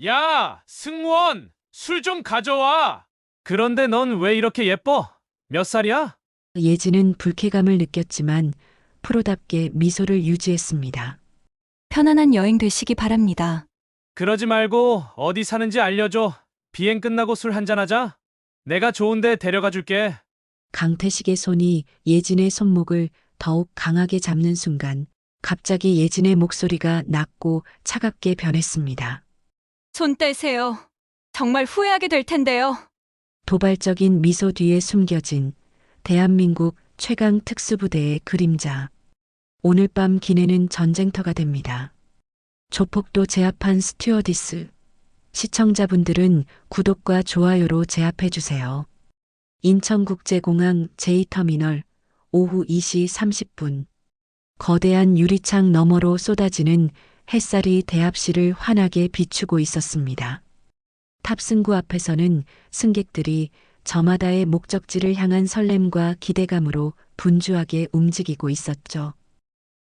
야, 승무원, 술 좀 가져와. 그런데 넌 왜 이렇게 예뻐? 몇 살이야? 예진은 불쾌감을 느꼈지만 프로답게 미소를 유지했습니다. 편안한 여행 되시기 바랍니다. 그러지 말고 어디 사는지 알려줘. 비행 끝나고 술 한잔하자. 내가 좋은데 데려가 줄게. 강태식의 손이 예진의 손목을 더욱 강하게 잡는 순간 갑자기 예진의 목소리가 낮고 차갑게 변했습니다. 손 떼세요. 정말 후회하게 될 텐데요. 도발적인 미소 뒤에 숨겨진 대한민국 최강 특수부대의 그림자. 오늘 밤 기내는 전쟁터가 됩니다. 조폭도 제압한 스튜어디스. 시청자분들은 구독과 좋아요로 제압해주세요. 인천국제공항 제2터미널 오후 2시 30분. 거대한 유리창 너머로 쏟아지는 햇살이 대합실을 환하게 비추고 있었습니다. 탑승구 앞에서는 승객들이 저마다의 목적지를 향한 설렘과 기대감으로 분주하게 움직이고 있었죠.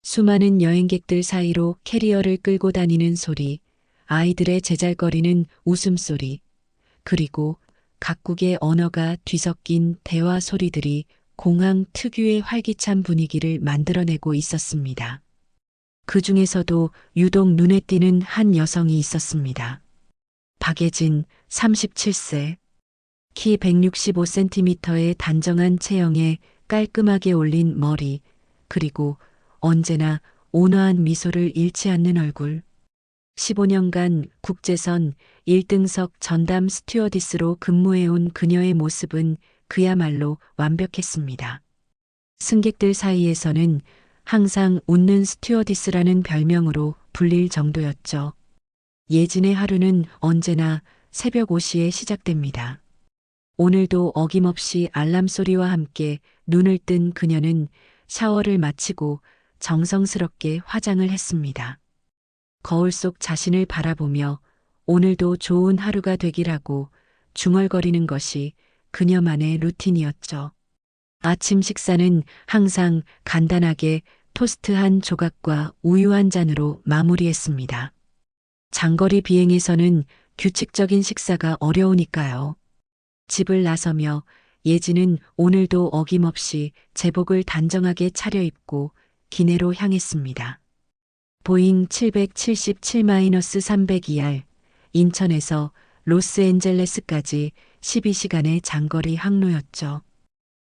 수많은 여행객들 사이로 캐리어를 끌고 다니는 소리, 아이들의 제잘거리는 웃음소리, 그리고 각국의 언어가 뒤섞인 대화 소리들이 공항 특유의 활기찬 분위기를 만들어내고 있었습니다. 그 중에서도 유독 눈에 띄는 한 여성이 있었습니다. 박예진, 37세. 키 165cm의 단정한 체형에 깔끔하게 올린 머리, 그리고 언제나 온화한 미소를 잃지 않는 얼굴. 15년간 국제선 1등석 전담 스튜어디스로 근무해온 그녀의 모습은 그야말로 완벽했습니다. 승객들 사이에서는 항상 웃는 스튜어디스라는 별명으로 불릴 정도였죠. 예진의 하루는 언제나 새벽 5시에 시작됩니다. 오늘도 어김없이 알람 소리와 함께 눈을 뜬 그녀는 샤워를 마치고 정성스럽게 화장을 했습니다. 거울 속 자신을 바라보며 오늘도 좋은 하루가 되기라고 중얼거리는 것이 그녀만의 루틴이었죠. 아침 식사는 항상 간단하게 토스트 한 조각과 우유 한 잔으로 마무리했습니다. 장거리 비행에서는 규칙적인 식사가 어려우니까요. 집을 나서며 예진은 오늘도 어김없이 제복을 단정하게 차려입고 기내로 향했습니다. 보잉 777-302R 인천에서 로스앤젤레스까지 12시간의 장거리 항로였죠.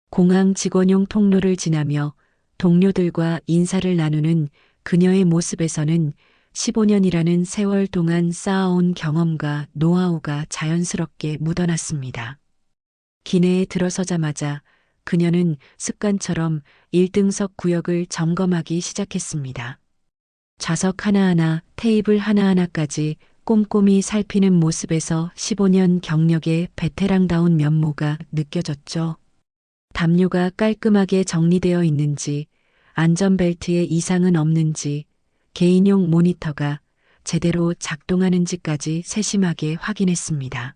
공항 직원용 통로를 지나며 동료들과 인사를 나누는 그녀의 모습에서는 15년이라는 세월 동안 쌓아온 경험과 노하우가 자연스럽게 묻어났습니다. 기내에 들어서자마자 그녀는 습관처럼 1등석 구역을 점검하기 시작했습니다. 좌석 하나하나, 테이블 하나하나까지 꼼꼼히 살피는 모습에서 15년 경력의 베테랑다운 면모가 느껴졌죠. 담요가 깔끔하게 정리되어 있는지, 안전벨트에 이상은 없는지, 개인용 모니터가 제대로 작동하는지까지 세심하게 확인했습니다.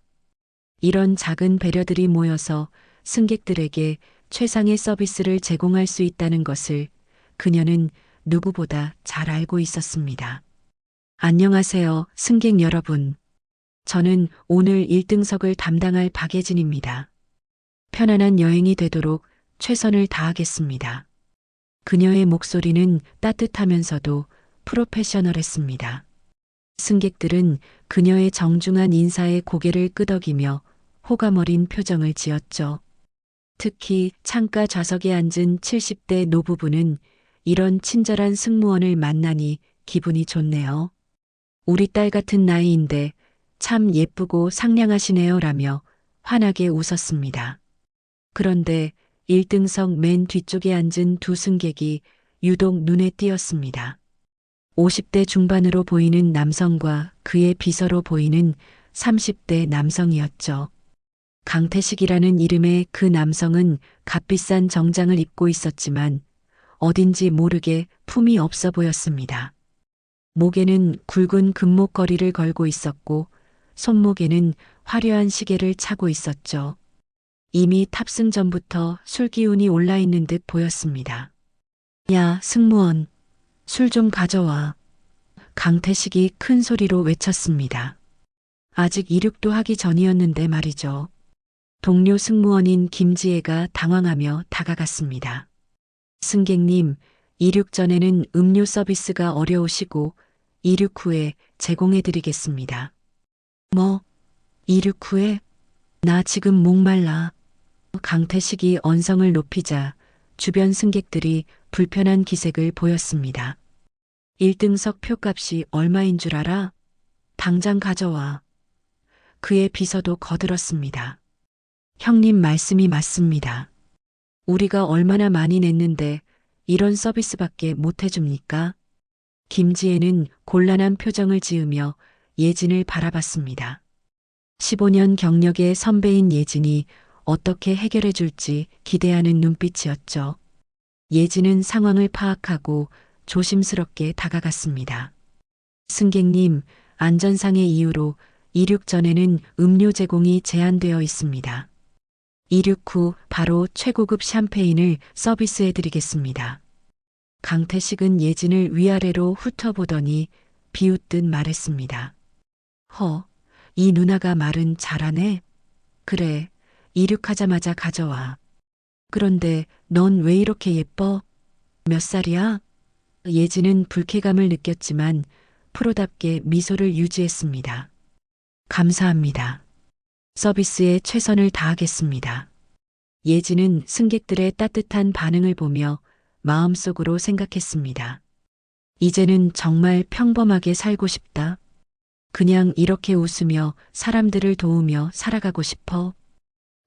이런 작은 배려들이 모여서 승객들에게 최상의 서비스를 제공할 수 있다는 것을 그녀는 누구보다 잘 알고 있었습니다. 안녕하세요, 승객 여러분. 저는 오늘 1등석을 담당할 박예진입니다. 편안한 여행이 되도록 최선을 다하겠습니다. 그녀의 목소리는 따뜻하면서도 프로페셔널했습니다. 승객들은 그녀의 정중한 인사에 고개를 끄덕이며 호감 어린 표정을 지었죠. 특히 창가 좌석에 앉은 70대 노부부는 이런 친절한 승무원을 만나니 기분이 좋네요. 우리 딸 같은 나이인데 참 예쁘고 상냥하시네요 라며 환하게 웃었습니다. 그런데 1등석 맨 뒤쪽에 앉은 두 승객이 유독 눈에 띄었습니다. 50대 중반으로 보이는 남성과 그의 비서로 보이는 30대 남성이었죠. 강태식이라는 이름의 그 남성은 값비싼 정장을 입고 있었지만 어딘지 모르게 품이 없어 보였습니다. 목에는 굵은 금목걸이를 걸고 있었고 손목에는 화려한 시계를 차고 있었죠. 이미 탑승 전부터 술 기운이 올라 있는 듯 보였습니다. 야, 승무원, 술 좀 가져와. 강태식이 큰 소리로 외쳤습니다. 아직 이륙도 하기 전이었는데 말이죠. 동료 승무원인 김지혜가 당황하며 다가갔습니다. 승객님, 이륙 전에는 음료 서비스가 어려우시고 이륙 후에 제공해드리겠습니다. 뭐, 이륙 후에? 나 지금 목말라. 강태식이 언성을 높이자 주변 승객들이 불편한 기색을 보였습니다. 1등석 표값이 얼마인 줄 알아? 당장 가져와. 그의 비서도 거들었습니다. 형님 말씀이 맞습니다. 우리가 얼마나 많이 냈는데 이런 서비스밖에 못 해줍니까? 김지혜는 곤란한 표정을 지으며 예진을 바라봤습니다. 15년 경력의 선배인 예진이 어떻게 해결해 줄지 기대하는 눈빛이었죠. 예진은 상황을 파악하고 조심스럽게 다가갔습니다. 승객님, 안전상의 이유로 이륙 전에는 음료 제공이 제한되어 있습니다. 이륙 후 바로 최고급 샴페인을 서비스해 드리겠습니다. 강태식은 예진을 위아래로 훑어보더니 비웃듯 말했습니다. 이 누나가 말은 잘하네. 그래, 이륙하자마자 가져와. 그런데 넌 왜 이렇게 예뻐? 몇 살이야? 예진은 불쾌감을 느꼈지만 프로답게 미소를 유지했습니다. 감사합니다. 서비스에 최선을 다하겠습니다. 예진은 승객들의 따뜻한 반응을 보며 마음속으로 생각했습니다. 이제는 정말 평범하게 살고 싶다. 그냥 이렇게 웃으며 사람들을 도우며 살아가고 싶어.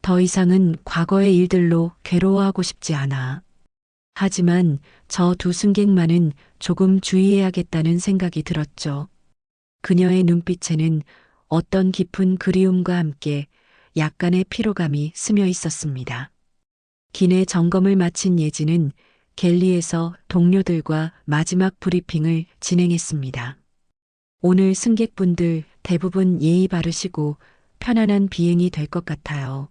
더 이상은 과거의 일들로 괴로워하고 싶지 않아. 하지만 저 두 승객만은 조금 주의해야겠다는 생각이 들었죠. 그녀의 눈빛에는 어떤 깊은 그리움과 함께 약간의 피로감이 스며 있었습니다. 기내 점검을 마친 예진은 갤리에서 동료들과 마지막 브리핑을 진행했습니다. 오늘 승객분들 대부분 예의 바르시고 편안한 비행이 될 것 같아요.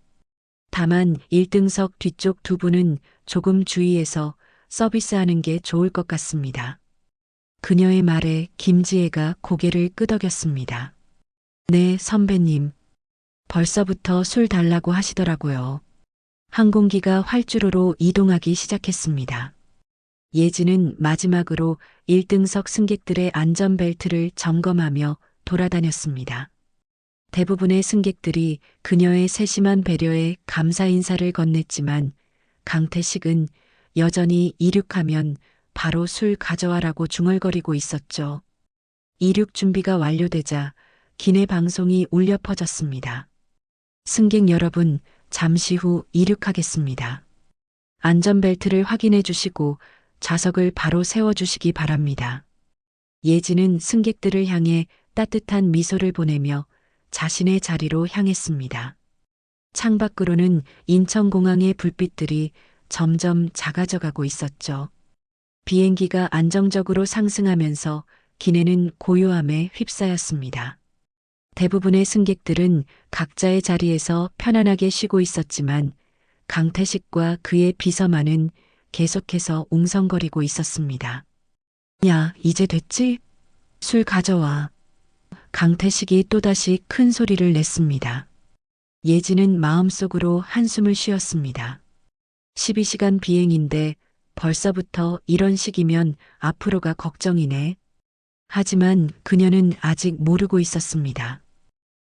다만 1등석 뒤쪽 두 분은 조금 주의해서 서비스하는 게 좋을 것 같습니다. 그녀의 말에 김지혜가 고개를 끄덕였습니다. 네, 선배님. 벌써부터 술 달라고 하시더라고요. 항공기가 활주로로 이동하기 시작했습니다. 예진은 마지막으로 1등석 승객들의 안전벨트를 점검하며 돌아다녔습니다. 대부분의 승객들이 그녀의 세심한 배려에 감사 인사를 건넸지만 강태식은 여전히 이륙하면 바로 술 가져와라고 중얼거리고 있었죠. 이륙 준비가 완료되자 기내 방송이 울려 퍼졌습니다. 승객 여러분, 잠시 후 이륙하겠습니다. 안전벨트를 확인해 주시고 좌석을 바로 세워주시기 바랍니다. 예진은 승객들을 향해 따뜻한 미소를 보내며 자신의 자리로 향했습니다. 창밖으로는 인천공항의 불빛들이 점점 작아져가고 있었죠. 비행기가 안정적으로 상승하면서 기내는 고요함에 휩싸였습니다. 대부분의 승객들은 각자의 자리에서 편안하게 쉬고 있었지만 강태식과 그의 비서만은 계속해서 웅성거리고 있었습니다. 야, 이제 됐지? 술 가져와. 강태식이 또다시 큰 소리를 냈습니다. 예진은 마음속으로 한숨을 쉬었습니다. 12시간 비행인데 벌써부터 이런 식이면 앞으로가 걱정이네. 하지만 그녀는 아직 모르고 있었습니다.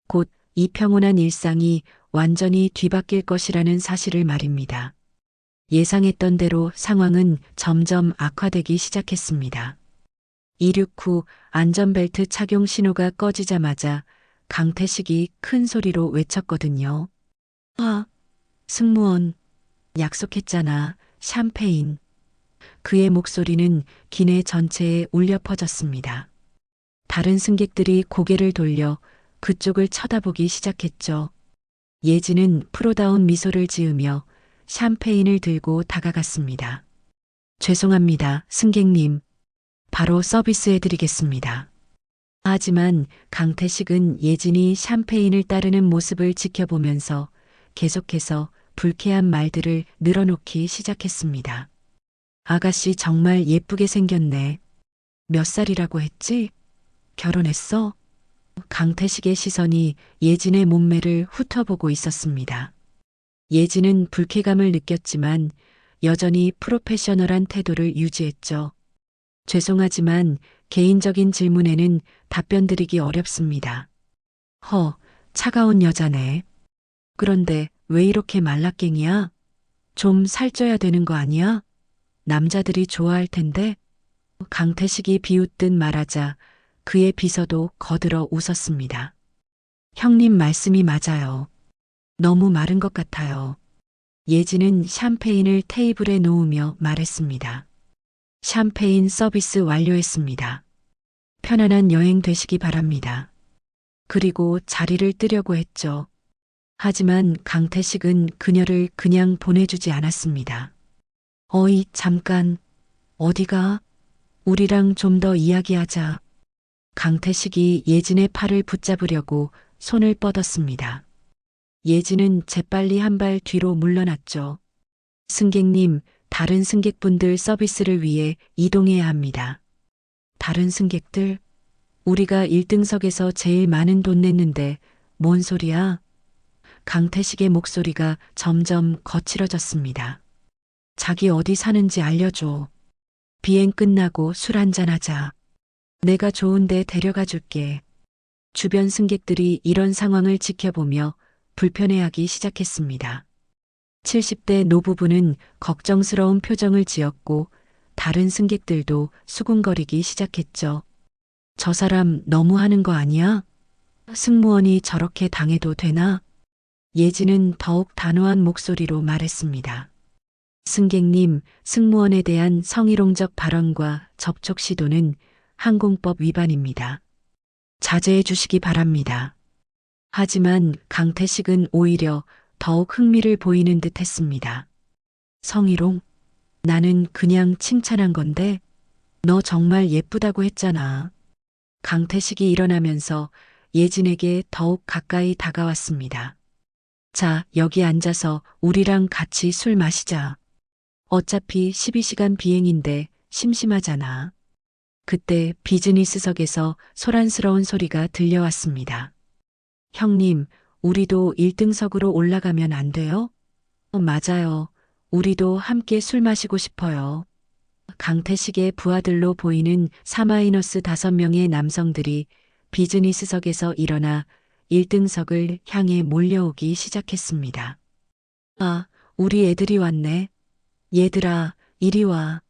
곧 이 평온한 일상이 완전히 뒤바뀔 것이라는 사실을 말입니다. 예상했던 대로 상황은 점점 악화되기 시작했습니다. 이륙 후 안전벨트 착용 신호가 꺼지자마자 강태식이 큰 소리로 외쳤거든요. 승무원, 약속했잖아, 샴페인. 그의 목소리는 기내 전체에 울려 퍼졌습니다. 다른 승객들이 고개를 돌려 그쪽을 쳐다보기 시작했죠. 예진은 프로다운 미소를 지으며 샴페인을 들고 다가갔습니다. 죄송합니다, 승객님. 바로 서비스해드리겠습니다. 하지만 강태식은 예진이 샴페인을 따르는 모습을 지켜보면서 계속해서 불쾌한 말들을 늘어놓기 시작했습니다. 아가씨 정말 예쁘게 생겼네. 몇 살이라고 했지? 결혼했어? 강태식의 시선이 예진의 몸매를 훑어보고 있었습니다. 예진은 불쾌감을 느꼈지만 여전히 프로페셔널한 태도를 유지했죠. 죄송하지만 개인적인 질문에는 답변 드리기 어렵습니다. 차가운 여자네. 그런데 왜 이렇게 말라깽이야? 좀 살쪄야 되는 거 아니야? 남자들이 좋아할 텐데. 강태식이 비웃듯 말하자 그의 비서도 거들어 웃었습니다. 형님 말씀이 맞아요. 너무 마른 것 같아요. 예진은 샴페인을 테이블에 놓으며 말했습니다. 샴페인 서비스 완료했습니다. 편안한 여행 되시기 바랍니다. 그리고 자리를 뜨려고 했죠. 하지만 강태식은 그녀를 그냥 보내주지 않았습니다. 어이, 잠깐. 어디가? 우리랑 좀 더 이야기하자. 강태식이 예진의 팔을 붙잡으려고 손을 뻗었습니다. 예진은 재빨리 한 발 뒤로 물러났죠. 승객님, 다른 승객분들 서비스를 위해 이동해야 합니다. 다른 승객들? 우리가 1등석에서 제일 많은 돈 냈는데 뭔 소리야? 강태식의 목소리가 점점 거칠어졌습니다. 자기 어디 사는지 알려줘. 비행 끝나고 술 한잔하자. 내가 좋은데 데려가 줄게. 주변 승객들이 이런 상황을 지켜보며 불편해하기 시작했습니다. 70대 노부부는 걱정스러운 표정을 지었고 다른 승객들도 수군거리기 시작했죠. 저 사람 너무하는 거 아니야? 승무원이 저렇게 당해도 되나? 예진은 더욱 단호한 목소리로 말했습니다. 승객님, 승무원에 대한 성희롱적 발언과 접촉 시도는 항공법 위반입니다. 자제해 주시기 바랍니다. 하지만 강태식은 오히려 더욱 흥미를 보이는 듯 했습니다. 성희롱? 나는 그냥 칭찬한 건데, 너 정말 예쁘다고 했잖아. 강태식이 일어나면서 예진에게 더욱 가까이 다가왔습니다. 자, 여기 앉아서 우리랑 같이 술 마시자. 어차피 12시간 비행인데 심심하잖아. 그때 비즈니스석에서 소란스러운 소리가 들려왔습니다. 형님, 우리도 1등석으로 올라가면 안 돼요? 맞아요. 우리도 함께 술 마시고 싶어요. 강태식의 부하들로 보이는 4-5명의 남성들이 비즈니스석에서 일어나 1등석을 향해 몰려오기 시작했습니다. 아, 우리 애들이 왔네. 얘들아, 이리 와.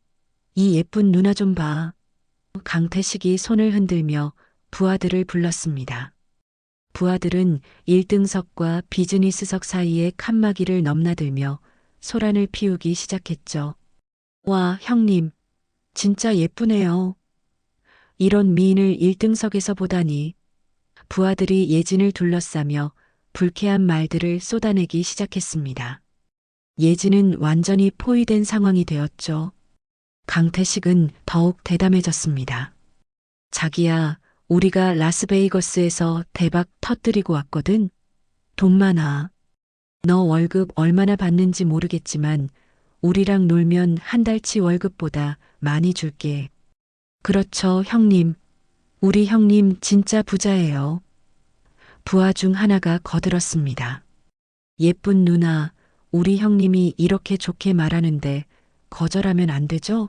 이 예쁜 누나 좀 봐. 강태식이 손을 흔들며 부하들을 불렀습니다. 부하들은 1등석과 비즈니스석 사이의 칸막이를 넘나들며 소란을 피우기 시작했죠. 와, 형님, 진짜 예쁘네요. 이런 미인을 1등석에서 보다니. 부하들이 예진을 둘러싸며 불쾌한 말들을 쏟아내기 시작했습니다. 예진은 완전히 포위된 상황이 되었죠. 강태식은 더욱 대담해졌습니다. 자기야, 우리가 라스베이거스에서 대박 터뜨리고 왔거든. 돈 많아. 너 월급 얼마나 받는지 모르겠지만 우리랑 놀면 한 달치 월급보다 많이 줄게. 그렇죠, 형님. 우리 형님 진짜 부자예요. 부하 중 하나가 거들었습니다. 예쁜 누나, 우리 형님이 이렇게 좋게 말하는데 거절하면 안 되죠?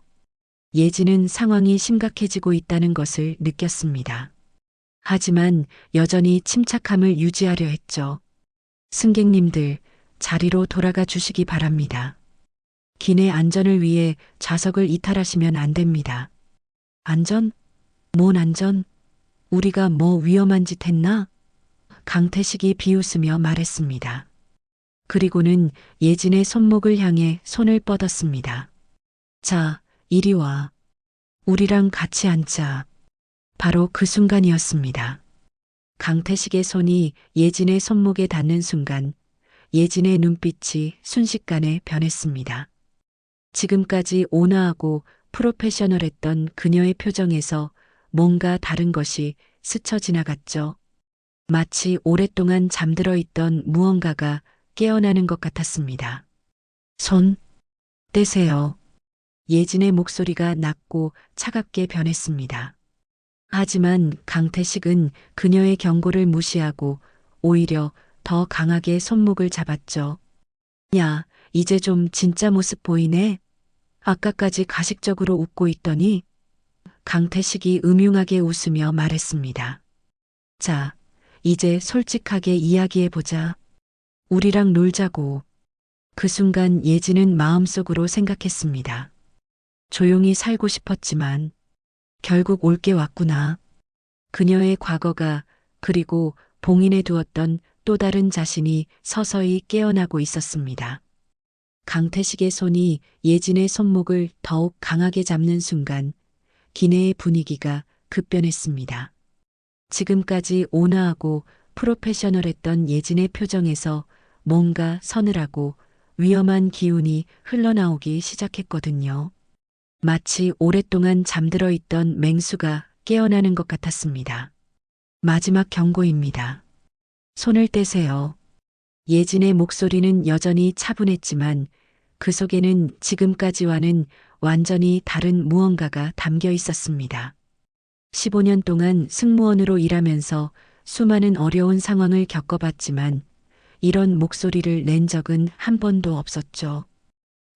예진은 상황이 심각해지고 있다는 것을 느꼈습니다. 하지만 여전히 침착함을 유지하려 했죠. 승객님들, 자리로 돌아가 주시기 바랍니다. 기내 안전을 위해 좌석을 이탈하시면 안 됩니다. 안전? 뭔 안전? 우리가 뭐 위험한 짓 했나? 강태식이 비웃으며 말했습니다. 그리고는 예진의 손목을 향해 손을 뻗었습니다. 자, 이리 와. 우리랑 같이 앉자. 바로 그 순간이었습니다. 강태식의 손이 예진의 손목에 닿는 순간 예진의 눈빛이 순식간에 변했습니다. 지금까지 온화하고 프로페셔널했던 그녀의 표정에서 뭔가 다른 것이 스쳐 지나갔죠. 마치 오랫동안 잠들어 있던 무언가가 깨어나는 것 같았습니다. 손 떼세요. 예진의 목소리가 낮고 차갑게 변했습니다. 하지만 강태식은 그녀의 경고를 무시하고 오히려 더 강하게 손목을 잡았죠. 야, 이제 좀 진짜 모습 보이네. 아까까지 가식적으로 웃고 있더니 강태식이 음흉하게 웃으며 말했습니다. 자, 이제 솔직하게 이야기해보자. 우리랑 놀자고. 그 순간 예진은 마음속으로 생각했습니다. 조용히 살고 싶었지만 결국 올 게 왔구나. 그녀의 과거가 그리고 봉인해 두었던 또 다른 자신이 서서히 깨어나고 있었습니다. 강태식의 손이 예진의 손목을 더욱 강하게 잡는 순간 기내의 분위기가 급변했습니다. 지금까지 온화하고 프로페셔널했던 예진의 표정에서 뭔가 서늘하고 위험한 기운이 흘러나오기 시작했거든요. 마치 오랫동안 잠들어 있던 맹수가 깨어나는 것 같았습니다. 마지막 경고입니다. 손을 떼세요. 예진의 목소리는 여전히 차분했지만 그 속에는 지금까지와는 완전히 다른 무언가가 담겨 있었습니다. 15년 동안 승무원으로 일하면서 수많은 어려운 상황을 겪어봤지만 이런 목소리를 낸 적은 한 번도 없었죠.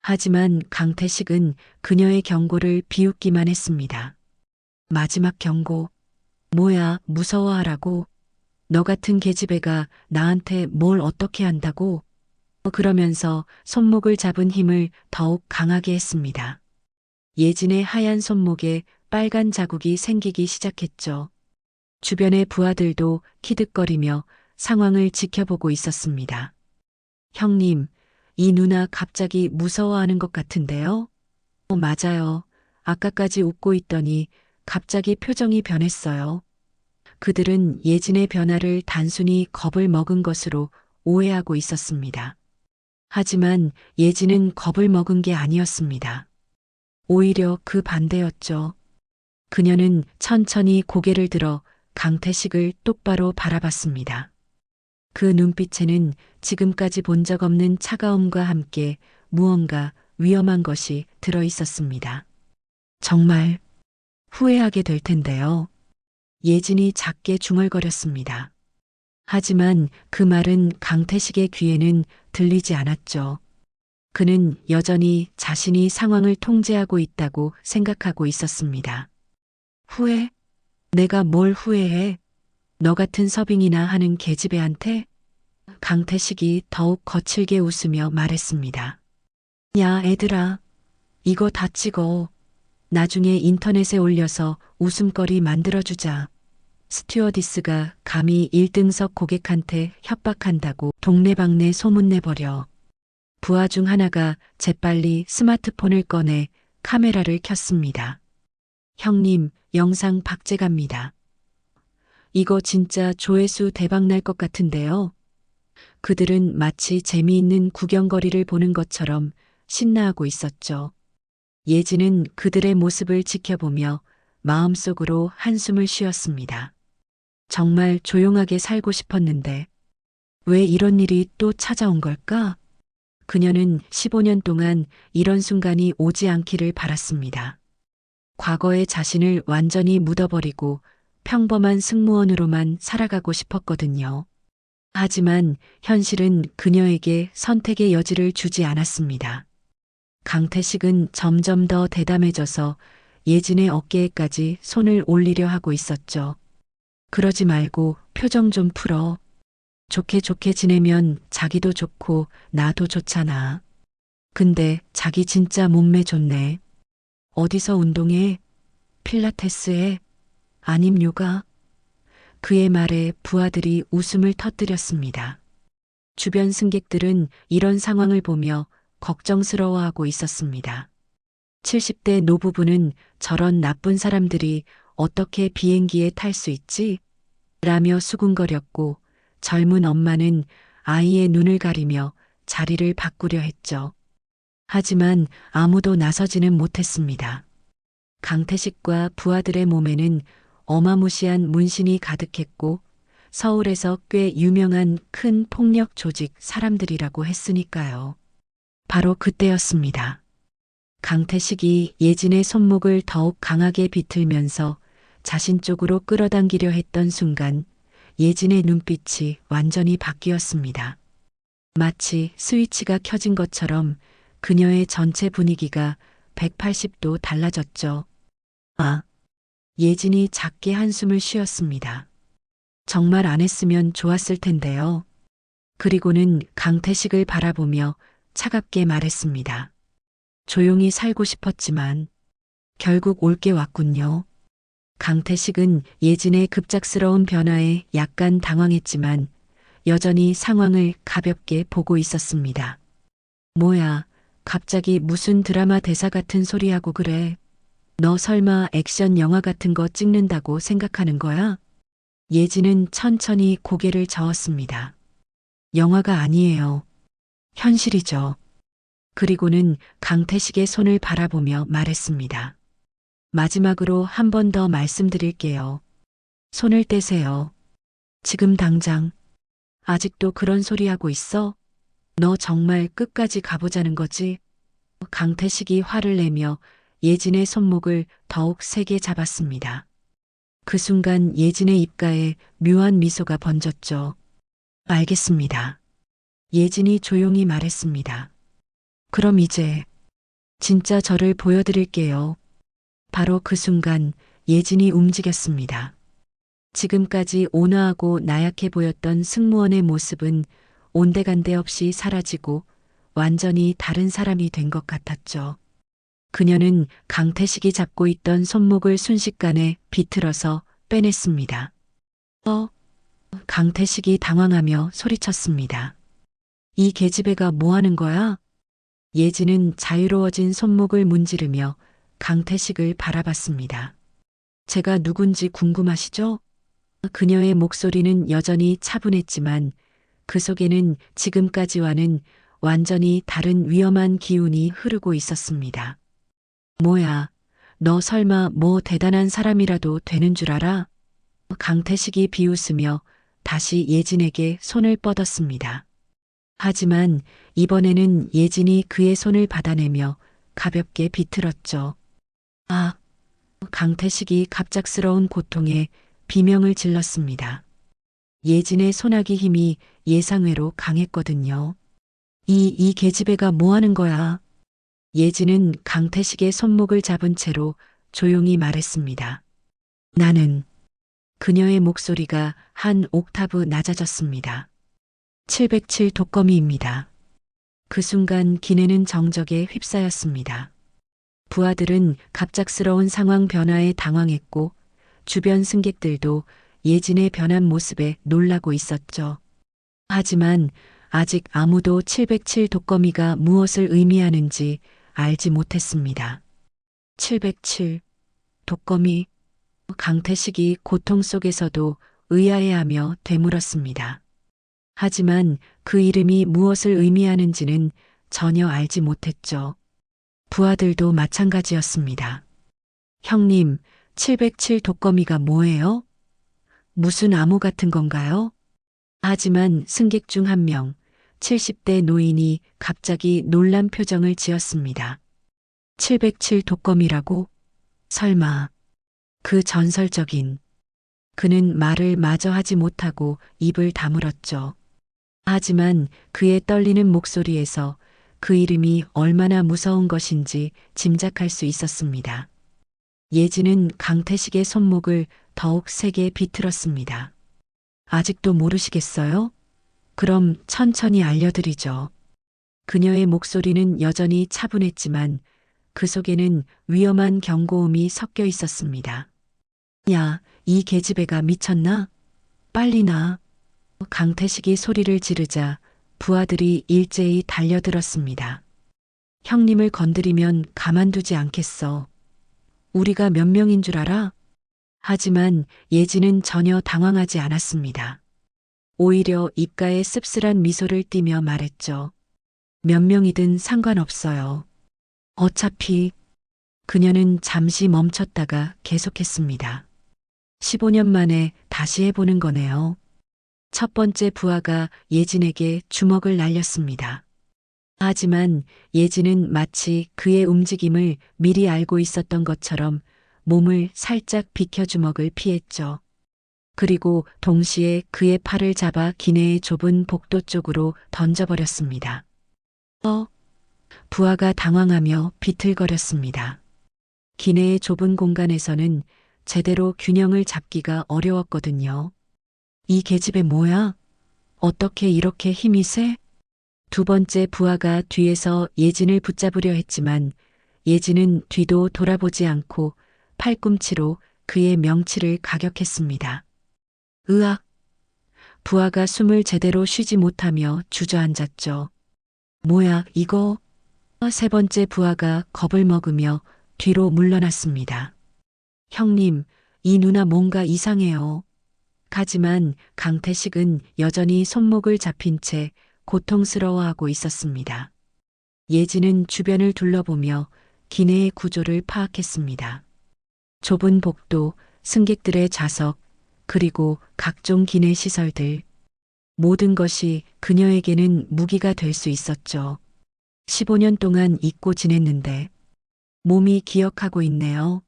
하지만 강태식은 그녀의 경고를 비웃기만 했습니다. 마지막 경고. 뭐야, 무서워하라고? 너 같은 계집애가 나한테 뭘 어떻게 한다고? 그러면서 손목을 잡은 힘을 더욱 강하게 했습니다. 예진의 하얀 손목에 빨간 자국이 생기기 시작했죠. 주변의 부하들도 키득거리며 상황을 지켜보고 있었습니다. 형님, 이 누나 갑자기 무서워하는 것 같은데요? 맞아요. 아까까지 웃고 있더니 갑자기 표정이 변했어요. 그들은 예진의 변화를 단순히 겁을 먹은 것으로 오해하고 있었습니다. 하지만 예진은 겁을 먹은 게 아니었습니다. 오히려 그 반대였죠. 그녀는 천천히 고개를 들어 강태식을 똑바로 바라봤습니다. 그 눈빛에는 지금까지 본 적 없는 차가움과 함께 무언가 위험한 것이 들어 있었습니다. 정말 후회하게 될 텐데요. 예진이 작게 중얼거렸습니다. 하지만 그 말은 강태식의 귀에는 들리지 않았죠. 그는 여전히 자신이 상황을 통제하고 있다고 생각하고 있었습니다. 후회? 내가 뭘 후회해? 너 같은 서빙이나 하는 계집애한테? 강태식이 더욱 거칠게 웃으며 말했습니다. 야, 애들아. 이거 다 찍어. 나중에 인터넷에 올려서 웃음거리 만들어주자. 스튜어디스가 감히 1등석 고객한테 협박한다고 동네방네 소문내버려. 부하 중 하나가 재빨리 스마트폰을 꺼내 카메라를 켰습니다. 형님, 영상 박제갑니다. 이거 진짜 조회수 대박 날 것 같은데요. 그들은 마치 재미있는 구경거리를 보는 것처럼 신나하고 있었죠. 예진은 그들의 모습을 지켜보며 마음속으로 한숨을 쉬었습니다. 정말 조용하게 살고 싶었는데 왜 이런 일이 또 찾아온 걸까? 그녀는 15년 동안 이런 순간이 오지 않기를 바랐습니다. 과거의 자신을 완전히 묻어버리고 평범한 승무원으로만 살아가고 싶었거든요. 하지만 현실은 그녀에게 선택의 여지를 주지 않았습니다. 강태식은 점점 더 대담해져서 예진의 어깨에까지 손을 올리려 하고 있었죠. 그러지 말고 표정 좀 풀어. 좋게 좋게 지내면 자기도 좋고 나도 좋잖아. 근데 자기 진짜 몸매 좋네. 어디서 운동해? 필라테스해? 아님 요가? 그의 말에 부하들이 웃음을 터뜨렸습니다. 주변 승객들은 이런 상황을 보며 걱정스러워하고 있었습니다. 70대 노부부는 저런 나쁜 사람들이 어떻게 비행기에 탈 수 있지? 라며 수군거렸고 젊은 엄마는 아이의 눈을 가리며 자리를 바꾸려 했죠. 하지만 아무도 나서지는 못했습니다. 강태식과 부하들의 몸에는 어마무시한 문신이 가득했고 서울에서 꽤 유명한 큰 폭력 조직 사람들이라고 했으니까요. 바로 그때였습니다. 강태식이 예진의 손목을 더욱 강하게 비틀면서 자신 쪽으로 끌어당기려 했던 순간 예진의 눈빛이 완전히 바뀌었습니다. 마치 스위치가 켜진 것처럼 그녀의 전체 분위기가 180도 달라졌죠. 아, 예진이 작게 한숨을 쉬었습니다. 정말 안 했으면 좋았을 텐데요. 그리고는 강태식을 바라보며 차갑게 말했습니다. 조용히 살고 싶었지만 결국 올 게 왔군요. 강태식은 예진의 급작스러운 변화에 약간 당황했지만 여전히 상황을 가볍게 보고 있었습니다. 뭐야, 갑자기 무슨 드라마 대사 같은 소리하고 그래. 너 설마 액션 영화 같은 거 찍는다고 생각하는 거야? 예진은 천천히 고개를 저었습니다. 영화가 아니에요. 현실이죠. 그리고는 강태식의 손을 바라보며 말했습니다. 마지막으로 한 번 더 말씀드릴게요. 손을 떼세요. 지금 당장. 아직도 그런 소리 하고 있어? 너 정말 끝까지 가보자는 거지? 강태식이 화를 내며 예진의 손목을 더욱 세게 잡았습니다. 그 순간 예진의 입가에 묘한 미소가 번졌죠. 알겠습니다. 예진이 조용히 말했습니다. 그럼 이제 진짜 저를 보여드릴게요. 바로 그 순간 예진이 움직였습니다. 지금까지 온화하고 나약해 보였던 승무원의 모습은 온데간데 없이 사라지고 완전히 다른 사람이 된 것 같았죠. 그녀는 강태식이 잡고 있던 손목을 순식간에 비틀어서 빼냈습니다. 강태식이 당황하며 소리쳤습니다. 이 계집애가 뭐 하는 거야? 예진은 자유로워진 손목을 문지르며 강태식을 바라봤습니다. 제가 누군지 궁금하시죠? 그녀의 목소리는 여전히 차분했지만 그 속에는 지금까지와는 완전히 다른 위험한 기운이 흐르고 있었습니다. 뭐야, 너 설마 뭐 대단한 사람이라도 되는 줄 알아? 강태식이 비웃으며 다시 예진에게 손을 뻗었습니다. 하지만 이번에는 예진이 그의 손을 받아내며 가볍게 비틀었죠. 아, 강태식이 갑작스러운 고통에 비명을 질렀습니다. 예진의 손아귀 힘이 예상외로 강했거든요. 이 계집애가 뭐 하는 거야? 예진은 강태식의 손목을 잡은 채로 조용히 말했습니다. 나는. 그녀의 목소리가 한 옥타브 낮아졌습니다. 707 독거미입니다. 그 순간 기내는 정적에 휩싸였습니다. 부하들은 갑작스러운 상황 변화에 당황했고 주변 승객들도 예진의 변한 모습에 놀라고 있었죠. 하지만 아직 아무도 707 독거미가 무엇을 의미하는지 알지 못했습니다. 707 독거미. 강태식이 고통 속에서도 의아해하며 되물었습니다. 하지만 그 이름이 무엇을 의미하는지는 전혀 알지 못했죠. 부하들도 마찬가지였습니다. 형님, 707 독거미가 뭐예요? 무슨 암호 같은 건가요? 하지만 승객 중 한 명, 70대 노인이 갑자기 놀란 표정을 지었습니다. 707 독거미라고? 설마 그 전설적인. 그는 말을 마저 하지 못하고 입을 다물었죠. 하지만 그의 떨리는 목소리에서 그 이름이 얼마나 무서운 것인지 짐작할 수 있었습니다. 예진은 강태식의 손목을 더욱 세게 비틀었습니다. 아직도 모르시겠어요? 그럼 천천히 알려드리죠. 그녀의 목소리는 여전히 차분했지만 그 속에는 위험한 경고음이 섞여 있었습니다. 야, 이 계집애가 미쳤나? 빨리 나. 강태식이 소리를 지르자 부하들이 일제히 달려들었습니다. 형님을 건드리면 가만두지 않겠어. 우리가 몇 명인 줄 알아? 하지만 예진은 전혀 당황하지 않았습니다. 오히려 입가에 씁쓸한 미소를 띠며 말했죠. 몇 명이든 상관없어요. 어차피. 그녀는 잠시 멈췄다가 계속했습니다. 15년 만에 다시 해보는 거네요. 첫 번째 부하가 예진에게 주먹을 날렸습니다. 하지만 예진은 마치 그의 움직임을 미리 알고 있었던 것처럼 몸을 살짝 비켜 주먹을 피했죠. 그리고 동시에 그의 팔을 잡아 기내의 좁은 복도 쪽으로 던져버렸습니다. 부하가 당황하며 비틀거렸습니다. 기내의 좁은 공간에서는 제대로 균형을 잡기가 어려웠거든요. 이 계집애 뭐야? 어떻게 이렇게 힘이 세? 두 번째 부하가 뒤에서 예진을 붙잡으려 했지만 예진은 뒤도 돌아보지 않고 팔꿈치로 그의 명치를 가격했습니다. 으악! 부하가 숨을 제대로 쉬지 못하며 주저앉았죠. 뭐야, 이거? 세 번째 부하가 겁을 먹으며 뒤로 물러났습니다. 형님, 이 누나 뭔가 이상해요. 하지만 강태식은 여전히 손목을 잡힌 채 고통스러워하고 있었습니다. 예진은 주변을 둘러보며 기내의 구조를 파악했습니다. 좁은 복도, 승객들의 좌석, 그리고 각종 기내 시설들. 모든 것이 그녀에게는 무기가 될 수 있었죠. 15년 동안 잊고 지냈는데 몸이 기억하고 있네요.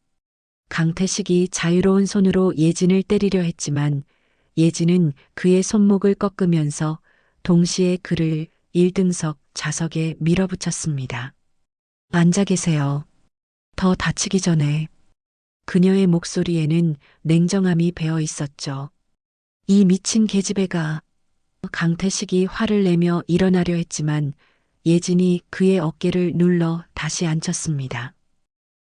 강태식이 자유로운 손으로 예진을 때리려 했지만 예진은 그의 손목을 꺾으면서 동시에 그를 1등석 좌석에 밀어붙였습니다. 앉아 계세요. 더 다치기 전에. 그녀의 목소리에는 냉정함이 배어 있었죠. 이 미친 계집애가. 강태식이 화를 내며 일어나려 했지만 예진이 그의 어깨를 눌러 다시 앉혔습니다.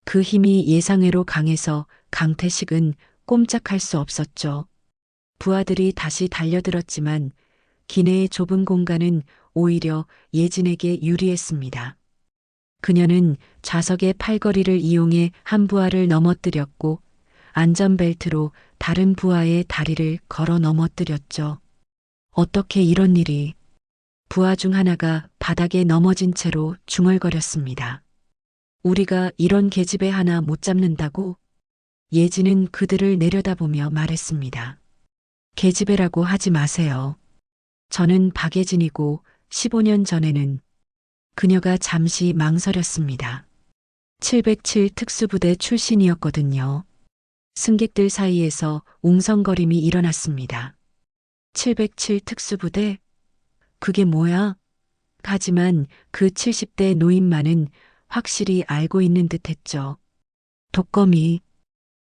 그 힘이 예상외로 강해서 강태식은 꼼짝할 수 없었죠. 부하들이 다시 달려들었지만 기내의 좁은 공간은 오히려 예진에게 유리했습니다. 그녀는 좌석의 팔걸이를 이용해 한 부하를 넘어뜨렸고 안전벨트로 다른 부하의 다리를 걸어 넘어뜨렸죠. 어떻게 이런 일이. 부하 중 하나가 바닥에 넘어진 채로 중얼거렸습니다. 우리가 이런 계집애 하나 못 잡는다고? 예진은 그들을 내려다보며 말했습니다. 계집애라고 하지 마세요. 저는 박예진이고 15년 전에는. 그녀가 잠시 망설였습니다. 707 특수부대 출신이었거든요. 승객들 사이에서 웅성거림이 일어났습니다. 707 특수부대? 그게 뭐야? 하지만 그 70대 노인만은 확실히 알고 있는 듯 했죠. 독거미.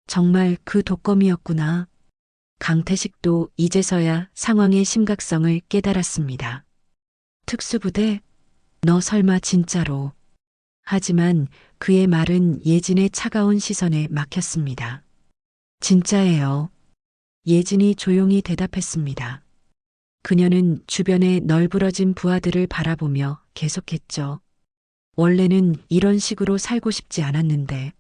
정말 그 독거미였구나. 강태식도 이제서야 상황의 심각성을 깨달았습니다. 특수부대? 너 설마 진짜로. 하지만 그의 말은 예진의 차가운 시선에 막혔습니다. 진짜예요. 예진이 조용히 대답했습니다. 그녀는 주변의 널브러진 부하들을 바라보며 계속했죠. 원래는 이런 식으로 살고 싶지 않았는데.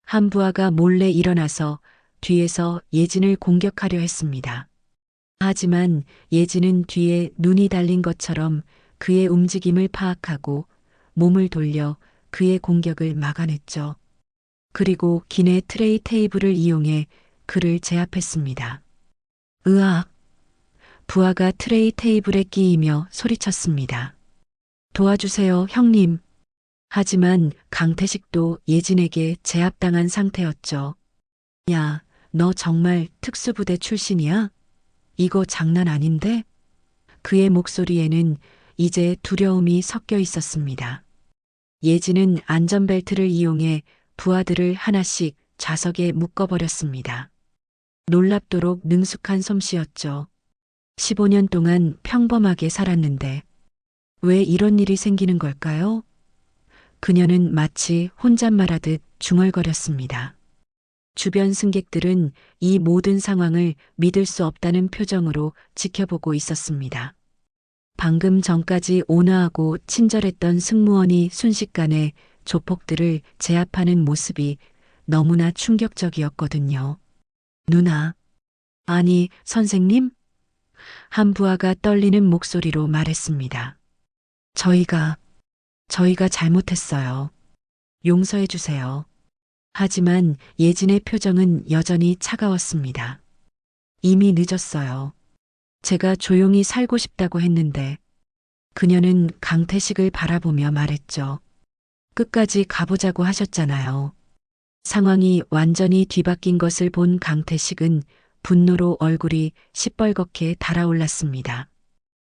한 부하가 몰래 일어나서 뒤에서 예진을 공격하려 했습니다. 하지만 예진은 뒤에 눈이 달린 것처럼 그의 움직임을 파악하고 몸을 돌려 그의 공격을 막아냈죠. 그리고 기내 트레이 테이블을 이용해 그를 제압했습니다. 으악! 부하가 트레이 테이블에 끼이며 소리쳤습니다. 도와주세요, 형님. 하지만 강태식도 예진에게 제압당한 상태였죠. 야, 너 정말 특수부대 출신이야? 이거 장난 아닌데? 그의 목소리에는 이제 두려움이 섞여 있었습니다. 예진은 안전벨트를 이용해 부하들을 하나씩 좌석에 묶어버렸습니다. 놀랍도록 능숙한 솜씨였죠. 15년 동안 평범하게 살았는데 왜 이런 일이 생기는 걸까요? 그녀는 마치 혼잣말하듯 중얼거렸습니다. 주변 승객들은 이 모든 상황을 믿을 수 없다는 표정으로 지켜보고 있었습니다. 방금 전까지 온화하고 친절했던 승무원이 순식간에 조폭들을 제압하는 모습이 너무나 충격적이었거든요. 누나. 아니, 선생님? 한 부하가 떨리는 목소리로 말했습니다. 저희가 잘못했어요. 용서해 주세요. 하지만 예진의 표정은 여전히 차가웠습니다. 이미 늦었어요. 제가 조용히 살고 싶다고 했는데. 그녀는 강태식을 바라보며 말했죠. 끝까지 가보자고 하셨잖아요. 상황이 완전히 뒤바뀐 것을 본 강태식은 분노로 얼굴이 시뻘겋게 달아올랐습니다.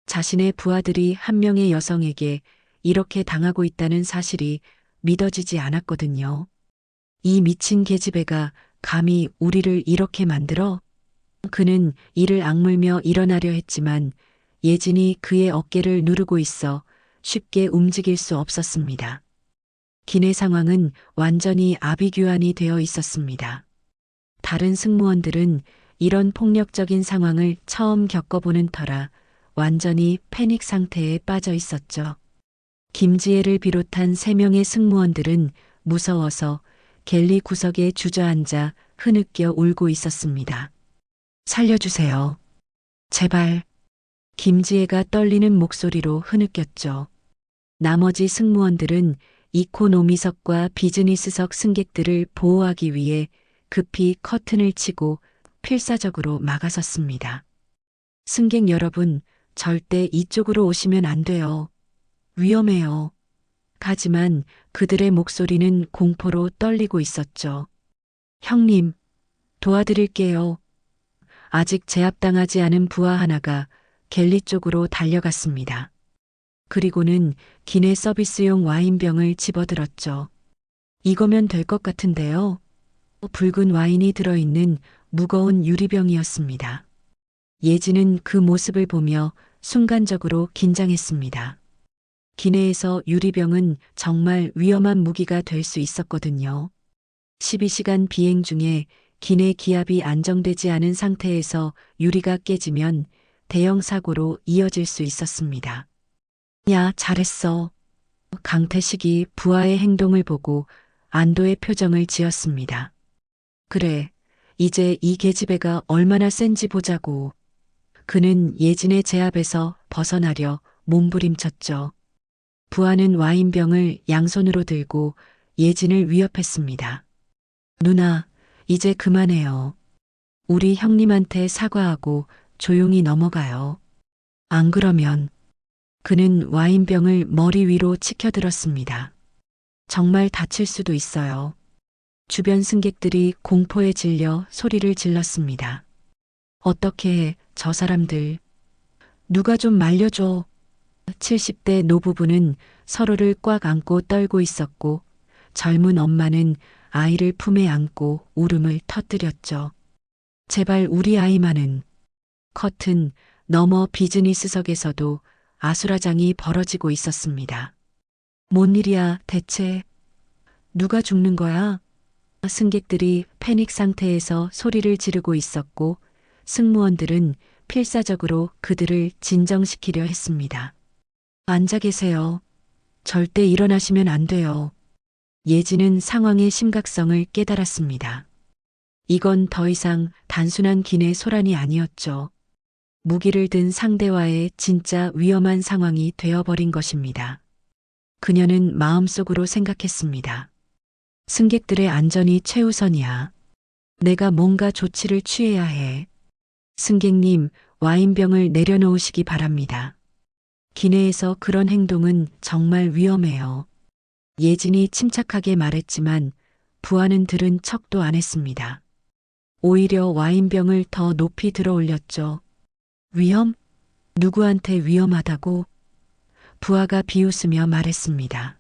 자신의 부하들이 한 명의 여성에게 이렇게 당하고 있다는 사실이 믿어지지 않았거든요. 이 미친 계집애가 감히 우리를 이렇게 만들어? 그는 이를 악물며 일어나려 했지만 예진이 그의 어깨를 누르고 있어 쉽게 움직일 수 없었습니다. 기내 상황은 완전히 아비규환이 되어 있었습니다. 다른 승무원들은 이런 폭력적인 상황을 처음 겪어보는 터라 완전히 패닉 상태에 빠져 있었죠. 김지혜를 비롯한 3명의 승무원들은 무서워서 갤리 구석에 주저앉아 흐느껴 울고 있었습니다. 살려주세요. 제발. 김지혜가 떨리는 목소리로 흐느꼈죠. 나머지 승무원들은 이코노미석과 비즈니스석 승객들을 보호하기 위해 급히 커튼을 치고 필사적으로 막아섰습니다. 승객 여러분, 절대 이쪽으로 오시면 안 돼요. 위험해요. 하지만 그들의 목소리는 공포로 떨리고 있었죠. 형님, 도와드릴게요. 아직 제압당하지 않은 부하 하나가 갤리 쪽으로 달려갔습니다. 그리고는 기내 서비스용 와인병을 집어들었죠. 이거면 될 것 같은데요. 붉은 와인이 들어있는 무거운 유리병이었습니다. 예진은 그 모습을 보며 순간적으로 긴장했습니다. 기내에서 유리병은 정말 위험한 무기가 될 수 있었거든요. 12시간 비행 중에 기내 기압이 안정되지 않은 상태에서 유리가 깨지면 대형 사고로 이어질 수 있었습니다. 야, 잘했어. 강태식이 부하의 행동을 보고 안도의 표정을 지었습니다. 그래, 이제 이 계집애가 얼마나 센지 보자고. 그는 예진의 제압에서 벗어나려 몸부림쳤죠. 부하는 와인병을 양손으로 들고 예진을 위협했습니다. 누나, 이제 그만해요. 우리 형님한테 사과하고 조용히 넘어가요. 안 그러면. 그는 와인병을 머리 위로 치켜들었습니다. 정말 다칠 수도 있어요. 주변 승객들이 공포에 질려 소리를 질렀습니다. 어떻게 해, 저 사람들. 누가 좀 말려줘. 70대 노부부는 서로를 꽉 안고 떨고 있었고 젊은 엄마는 아이를 품에 안고 울음을 터뜨렸죠. 제발 우리 아이만은. 커튼 너머 비즈니스석에서도 아수라장이 벌어지고 있었습니다. 뭔 일이야 대체? 누가 죽는 거야? 승객들이 패닉 상태에서 소리를 지르고 있었고 승무원들은 필사적으로 그들을 진정시키려 했습니다. 앉아 계세요. 절대 일어나시면 안 돼요. 예진은 상황의 심각성을 깨달았습니다. 이건 더 이상 단순한 기내 소란이 아니었죠. 무기를 든 상대와의 진짜 위험한 상황이 되어버린 것입니다. 그녀는 마음속으로 생각했습니다. 승객들의 안전이 최우선이야. 내가 뭔가 조치를 취해야 해. 승객님, 와인병을 내려놓으시기 바랍니다. 기내에서 그런 행동은 정말 위험해요. 예진이 침착하게 말했지만 부하는 들은 척도 안 했습니다. 오히려 와인병을 더 높이 들어 올렸죠. 위험? 누구한테 위험하다고? 부하가 비웃으며 말했습니다.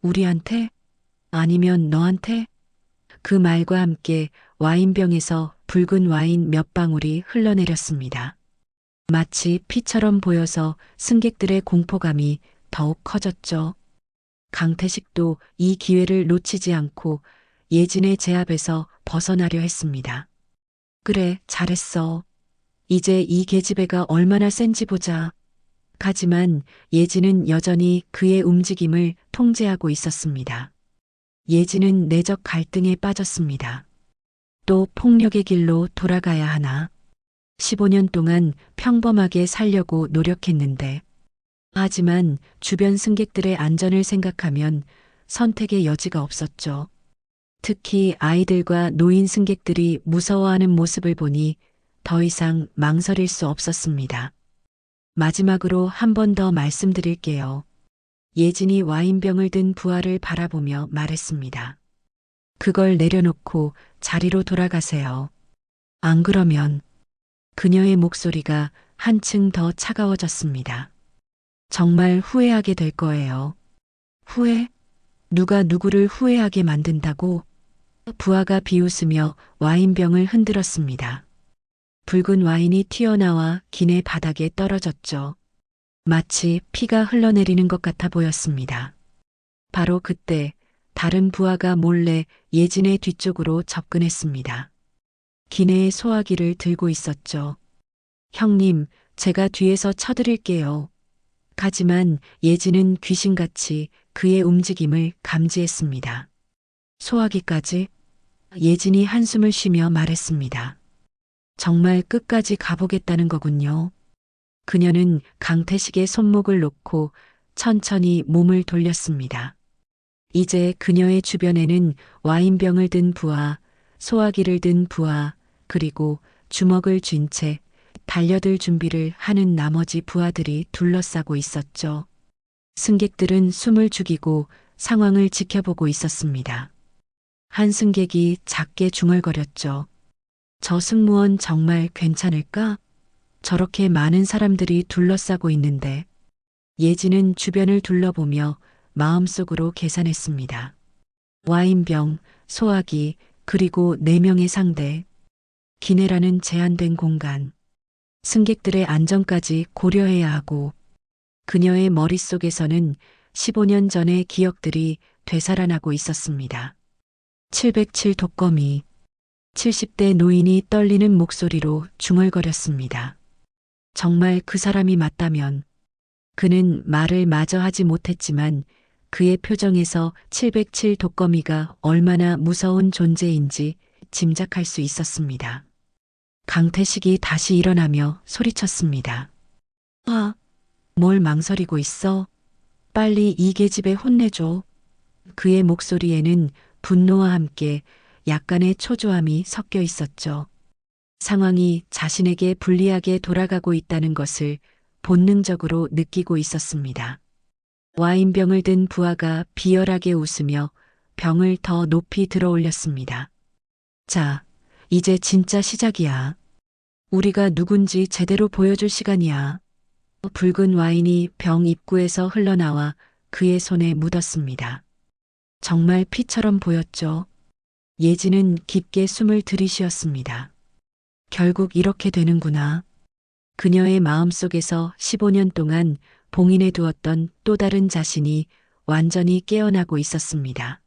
우리한테? 아니면 너한테? 그 말과 함께 와인병에서 붉은 와인 몇 방울이 흘러내렸습니다. 마치 피처럼 보여서 승객들의 공포감이 더욱 커졌죠. 강태식도 이 기회를 놓치지 않고 예진의 제압에서 벗어나려 했습니다. 그래, 잘했어. 이제 이 계집애가 얼마나 센지 보자. 하지만 예진은 여전히 그의 움직임을 통제하고 있었습니다. 예진은 내적 갈등에 빠졌습니다. 또 폭력의 길로 돌아가야 하나. 15년 동안 평범하게 살려고 노력했는데. 하지만 주변 승객들의 안전을 생각하면 선택의 여지가 없었죠. 특히 아이들과 노인 승객들이 무서워하는 모습을 보니 더 이상 망설일 수 없었습니다. 마지막으로 한 번 더 말씀드릴게요. 예진이 와인병을 든 부하를 바라보며 말했습니다. 그걸 내려놓고 자리로 돌아가세요. 안 그러면 그녀의 목소리가 한층 더 차가워졌습니다. 정말 후회하게 될 거예요. 후회? 누가 누구를 후회하게 만든다고? 부하가 비웃으며 와인병을 흔들었습니다. 붉은 와인이 튀어나와 기내 바닥에 떨어졌죠. 마치 피가 흘러내리는 것 같아 보였습니다. 바로 그때 다른 부하가 몰래 예진의 뒤쪽으로 접근했습니다. 기내의 소화기를 들고 있었죠. 형님, 제가 뒤에서 쳐드릴게요. 하지만 예진은 귀신같이 그의 움직임을 감지했습니다. 소화기까지? 예진이 한숨을 쉬며 말했습니다. 정말 끝까지 가보겠다는 거군요. 그녀는 강태식의 손목을 놓고 천천히 몸을 돌렸습니다. 이제 그녀의 주변에는 와인병을 든 부하, 소화기를 든 부하, 그리고 주먹을 쥔 채 달려들 준비를 하는 나머지 부하들이 둘러싸고 있었죠. 승객들은 숨을 죽이고 상황을 지켜보고 있었습니다. 한 승객이 작게 중얼거렸죠. 저 승무원 정말 괜찮을까? 저렇게 많은 사람들이 둘러싸고 있는데. 예진은 주변을 둘러보며 마음속으로 계산했습니다. 와인병, 소화기, 그리고 4명의 상대. 기내라는 제한된 공간. 승객들의 안전까지 고려해야 하고 그녀의 머릿속에서는 15년 전의 기억들이 되살아나고 있었습니다. 707 독거미. 70대 노인이 떨리는 목소리로 중얼거렸습니다. 정말 그 사람이 맞다면. 그는 말을 마저 하지 못했지만 그의 표정에서 707 독거미가 얼마나 무서운 존재인지 짐작할 수 있었습니다. 강태식이 다시 일어나며 소리쳤습니다. 뭘 망설이고 있어? 빨리 이 계집애 혼내줘. 그의 목소리에는 분노와 함께 약간의 초조함이 섞여 있었죠. 상황이 자신에게 불리하게 돌아가고 있다는 것을 본능적으로 느끼고 있었습니다. 와인병을 든 부하가 비열하게 웃으며 병을 더 높이 들어 올렸습니다. 자, 이제 진짜 시작이야. 우리가 누군지 제대로 보여줄 시간이야. 붉은 와인이 병 입구에서 흘러나와 그의 손에 묻었습니다. 정말 피처럼 보였죠. 예진은 깊게 숨을 들이쉬었습니다. 결국 이렇게 되는구나. 그녀의 마음속에서 15년 동안 봉인해 두었던 또 다른 자신이 완전히 깨어나고 있었습니다.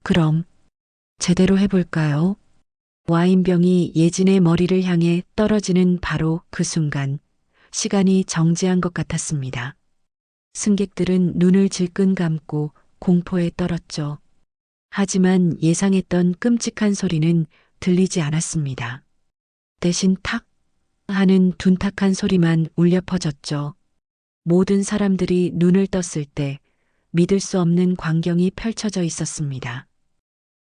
그럼 제대로 해볼까요? 와인병이 예진의 머리를 향해 떨어지는 바로 그 순간 시간이 정지한 것 같았습니다. 승객들은 눈을 질끈 감고 공포에 떨었죠. 하지만 예상했던 끔찍한 소리는 들리지 않았습니다. 대신 탁 하는 둔탁한 소리만 울려 퍼졌죠. 모든 사람들이 눈을 떴을 때 믿을 수 없는 광경이 펼쳐져 있었습니다.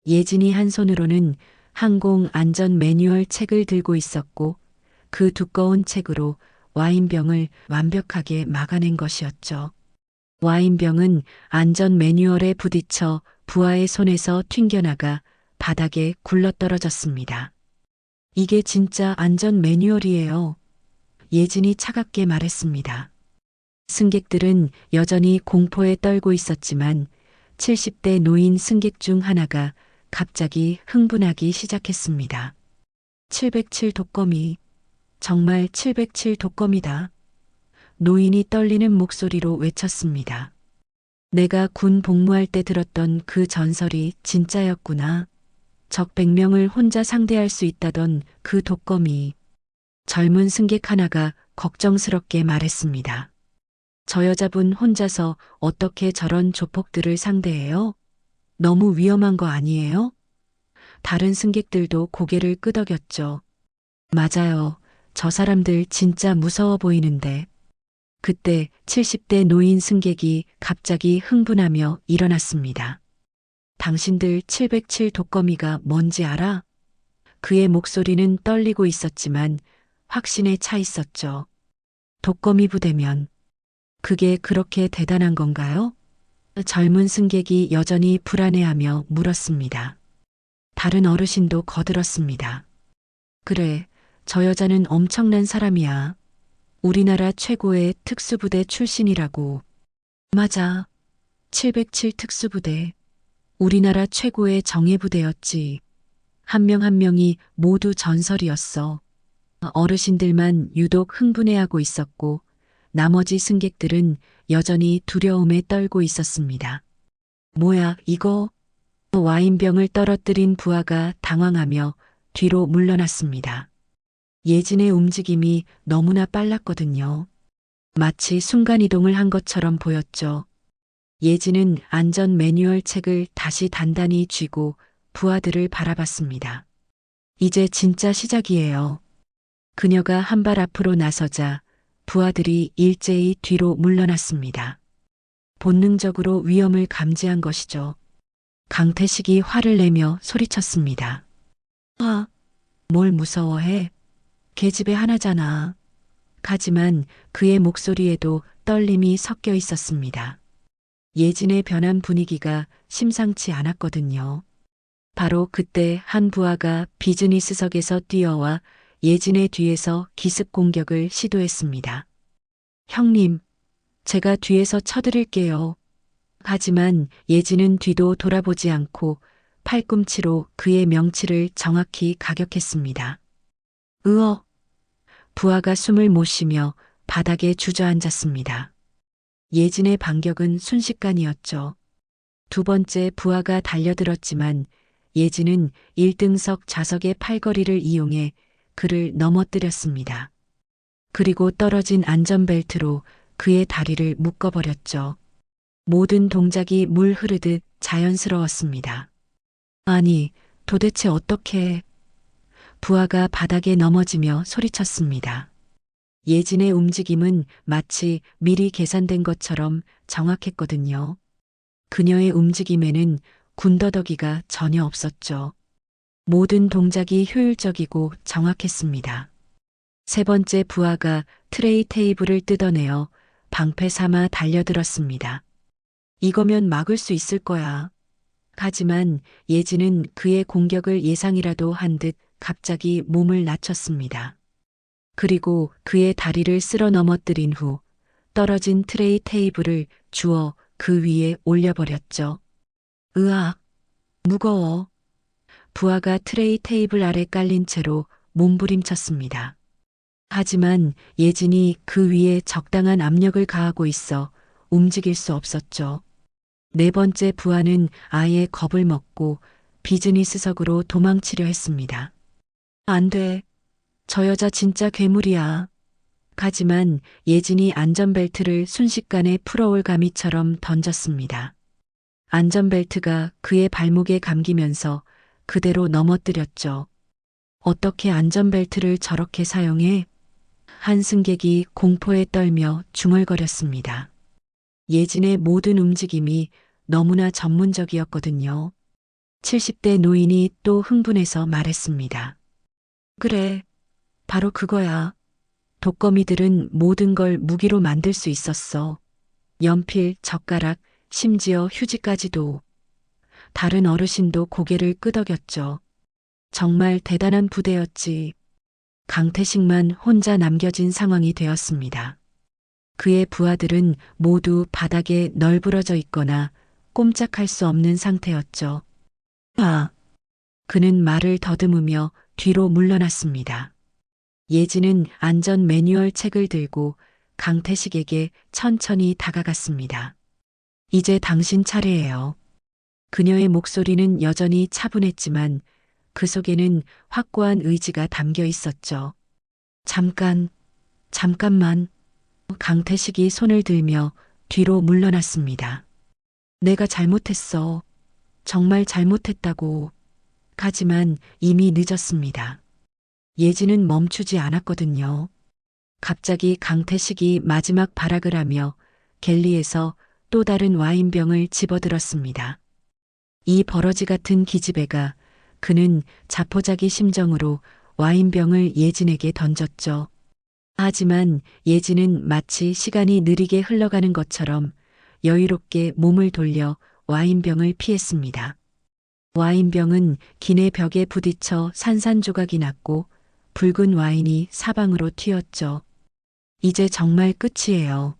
예진이 한 손으로는 항공 안전 매뉴얼 책을 들고 있었고 그 두꺼운 책으로 와인병을 완벽하게 막아낸 것이었죠. 와인병은 안전 매뉴얼에 부딪혀 부하의 손에서 튕겨나가 바닥에 굴러떨어졌습니다. 이게 진짜 안전 매뉴얼이에요. 예진이 차갑게 말했습니다. 승객들은 여전히 공포에 떨고 있었지만 70대 노인 승객 중 하나가 갑자기 흥분하기 시작했습니다. 707 독거미. 정말 707 독거미다. 노인이 떨리는 목소리로 외쳤습니다. 내가 군 복무할 때 들었던 그 전설이 진짜였구나. 적 100명을 혼자 상대할 수 있다던 그 독거미. 젊은 승객 하나가 걱정스럽게 말했습니다. 저 여자분 혼자서 어떻게 저런 조폭들을 상대해요? 너무 위험한 거 아니에요? 다른 승객들도 고개를 끄덕였죠. 맞아요. 저 사람들 진짜 무서워 보이는데. 그때 70대 노인 승객이 갑자기 흥분하며 일어났습니다. 당신들 707 독거미가 뭔지 알아? 그의 목소리는 떨리고 있었지만 확신에 차 있었죠. 독거미 부대면 그게 그렇게 대단한 건가요? 젊은 승객이 여전히 불안해하며 물었습니다. 다른 어르신도 거들었습니다. 그래, 저 여자는 엄청난 사람이야. 우리나라 최고의 특수부대 출신이라고. 맞아. 707 특수부대. 우리나라 최고의 정예부대였지. 한 명 한 명이 모두 전설이었어. 어르신들만 유독 흥분해하고 있었고, 나머지 승객들은 여전히 두려움에 떨고 있었습니다. 뭐야, 이거? 와인병을 떨어뜨린 부하가 당황하며 뒤로 물러났습니다. 예진의 움직임이 너무나 빨랐거든요. 마치 순간이동을 한 것처럼 보였죠. 예진은 안전 매뉴얼 책을 다시 단단히 쥐고 부하들을 바라봤습니다. 이제 진짜 시작이에요. 그녀가 한 발 앞으로 나서자 부하들이 일제히 뒤로 물러났습니다. 본능적으로 위험을 감지한 것이죠. 강태식이 화를 내며 소리쳤습니다. 아, 뭘 무서워해? 계집애 하나잖아. 하지만 그의 목소리에도 떨림이 섞여 있었습니다. 예진의 변한 분위기가 심상치 않았거든요. 바로 그때 한 부하가 비즈니스석에서 뛰어와 예진의 뒤에서 기습 공격을 시도했습니다. 형님, 제가 뒤에서 쳐드릴게요. 하지만 예진은 뒤도 돌아보지 않고 팔꿈치로 그의 명치를 정확히 가격했습니다. 으어! 부하가 숨을 못 쉬며 바닥에 주저앉았습니다. 예진의 반격은 순식간이었죠. 두 번째 부하가 달려들었지만 예진은 1등석 좌석의 팔걸이를 이용해 그를 넘어뜨렸습니다. 그리고 떨어진 안전벨트로 그의 다리를 묶어버렸죠. 모든 동작이 물 흐르듯 자연스러웠습니다. 아니, 도대체 어떻게... 부하가 바닥에 넘어지며 소리쳤습니다. 예진의 움직임은 마치 미리 계산된 것처럼 정확했거든요. 그녀의 움직임에는 군더더기가 전혀 없었죠. 모든 동작이 효율적이고 정확했습니다. 세 번째 부하가 트레이 테이블을 뜯어내어 방패 삼아 달려들었습니다. 이거면 막을 수 있을 거야. 하지만 예진은 그의 공격을 예상이라도 한 듯 갑자기 몸을 낮췄습니다. 그리고 그의 다리를 쓸어 넘어뜨린 후 떨어진 트레이 테이블을 주워 그 위에 올려버렸죠. 으악, 무거워. 부하가 트레이 테이블 아래 깔린 채로 몸부림쳤습니다. 하지만 예진이 그 위에 적당한 압력을 가하고 있어 움직일 수 없었죠. 네 번째 부하는 아예 겁을 먹고 비즈니스석으로 도망치려 했습니다. 안 돼. 저 여자 진짜 괴물이야. 하지만 예진이 안전벨트를 순식간에 풀어올 가미처럼 던졌습니다. 안전벨트가 그의 발목에 감기면서 그대로 넘어뜨렸죠. 어떻게 안전벨트를 저렇게 사용해? 한 승객이 공포에 떨며 중얼거렸습니다. 예진의 모든 움직임이 너무나 전문적이었거든요. 70대 노인이 또 흥분해서 말했습니다. 그래, 바로 그거야. 독거미들은 모든 걸 무기로 만들 수 있었어. 연필, 젓가락, 심지어 휴지까지도. 다른 어르신도 고개를 끄덕였죠. 정말 대단한 부대였지. 강태식만 혼자 남겨진 상황이 되었습니다. 그의 부하들은 모두 바닥에 널브러져 있거나 꼼짝할 수 없는 상태였죠. 아! 그는 말을 더듬으며 뒤로 물러났습니다. 예진은 안전 매뉴얼 책을 들고 강태식에게 천천히 다가갔습니다. 이제 당신 차례예요. 그녀의 목소리는 여전히 차분했지만 그 속에는 확고한 의지가 담겨 있었죠. 잠깐만. 강태식이 손을 들며 뒤로 물러났습니다. 내가 잘못했어. 정말 잘못했다고. 하지만 이미 늦었습니다. 예진은 멈추지 않았거든요. 갑자기 강태식이 마지막 발악을 하며 갤리에서 또 다른 와인병을 집어들었습니다. 이 버러지 같은 기집애가 그는 자포자기 심정으로 와인병을 예진에게 던졌죠. 하지만 예진은 마치 시간이 느리게 흘러가는 것처럼 여유롭게 몸을 돌려 와인병을 피했습니다. 와인병은 기내 벽에 부딪혀 산산조각이 났고 붉은 와인이 사방으로 튀었죠. 이제 정말 끝이에요.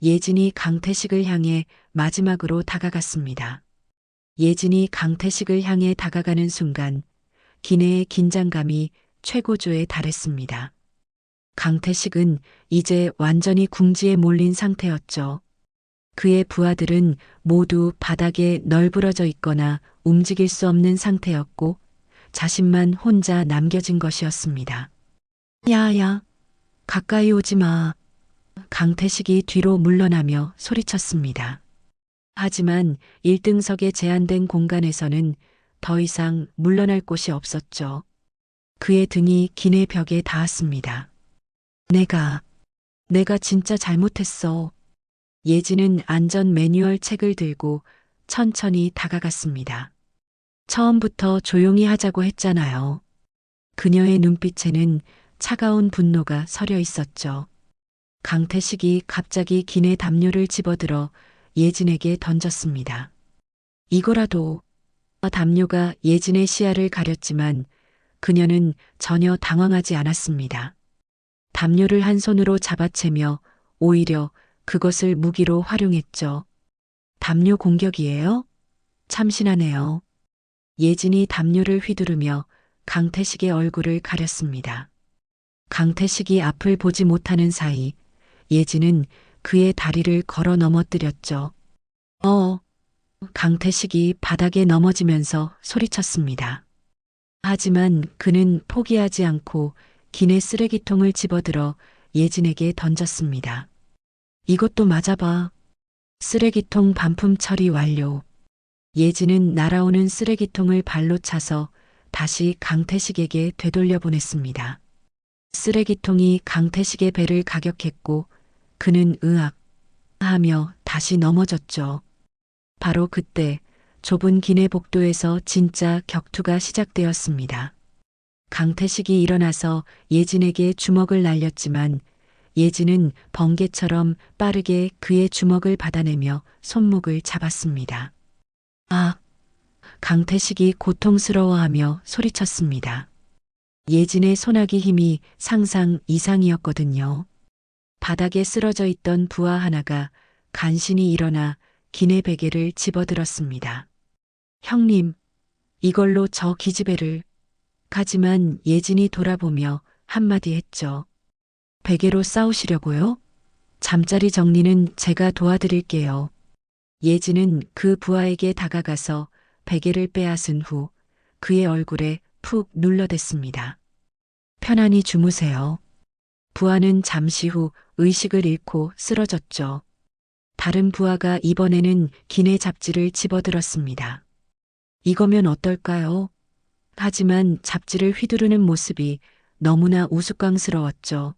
예진이 강태식을 향해 마지막으로 다가갔습니다. 예진이 강태식을 향해 다가가는 순간 기내의 긴장감이 최고조에 달했습니다. 강태식은 이제 완전히 궁지에 몰린 상태였죠. 그의 부하들은 모두 바닥에 널브러져 있거나 움직일 수 없는 상태였고 자신만 혼자 남겨진 것이었습니다. 야야, 가까이 오지 마. 강태식이 뒤로 물러나며 소리쳤습니다. 하지만 1등석에 제한된 공간에서는 더 이상 물러날 곳이 없었죠. 그의 등이 기내 벽에 닿았습니다. 내가 진짜 잘못했어. 예진은 안전 매뉴얼 책을 들고 천천히 다가갔습니다. 처음부터 조용히 하자고 했잖아요. 그녀의 눈빛에는 차가운 분노가 서려 있었죠. 강태식이 갑자기 기내 담요를 집어들어 예진에게 던졌습니다. 이거라도. 담요가 예진의 시야를 가렸지만 그녀는 전혀 당황하지 않았습니다. 담요를 한 손으로 잡아채며 오히려 그것을 무기로 활용했죠. 담요 공격이에요? 참신하네요. 예진이 담요를 휘두르며 강태식의 얼굴을 가렸습니다. 강태식이 앞을 보지 못하는 사이 예진은 그의 다리를 걸어 넘어뜨렸죠. 강태식이 바닥에 넘어지면서 소리쳤습니다. 하지만 그는 포기하지 않고 기내 쓰레기통을 집어들어 예진에게 던졌습니다. 이것도 맞아봐. 쓰레기통 반품 처리 완료. 예진은 날아오는 쓰레기통을 발로 차서 다시 강태식에게 되돌려 보냈습니다. 쓰레기통이 강태식의 배를 가격했고 그는 으악 하며 다시 넘어졌죠. 바로 그때 좁은 기내 복도에서 진짜 격투가 시작되었습니다. 강태식이 일어나서 예진에게 주먹을 날렸지만 예진은 번개처럼 빠르게 그의 주먹을 받아내며 손목을 잡았습니다. 강태식이 고통스러워하며 소리쳤습니다. 예진의 손아귀 힘이 상상 이상이었거든요. 바닥에 쓰러져 있던 부하 하나가 간신히 일어나 기내 베개를 집어들었습니다. 형님, 이걸로 저 기집애를. 하지만 예진이 돌아보며 한마디 했죠. 베개로 싸우시려고요? 잠자리 정리는 제가 도와드릴게요. 예진은 그 부하에게 다가가서 베개를 빼앗은 후 그의 얼굴에 푹 눌러댔습니다. 편안히 주무세요. 부하는 잠시 후 의식을 잃고 쓰러졌죠. 다른 부하가 이번에는 기내 잡지를 집어들었습니다. 이거면 어떨까요? 하지만 잡지를 휘두르는 모습이 너무나 우스꽝스러웠죠.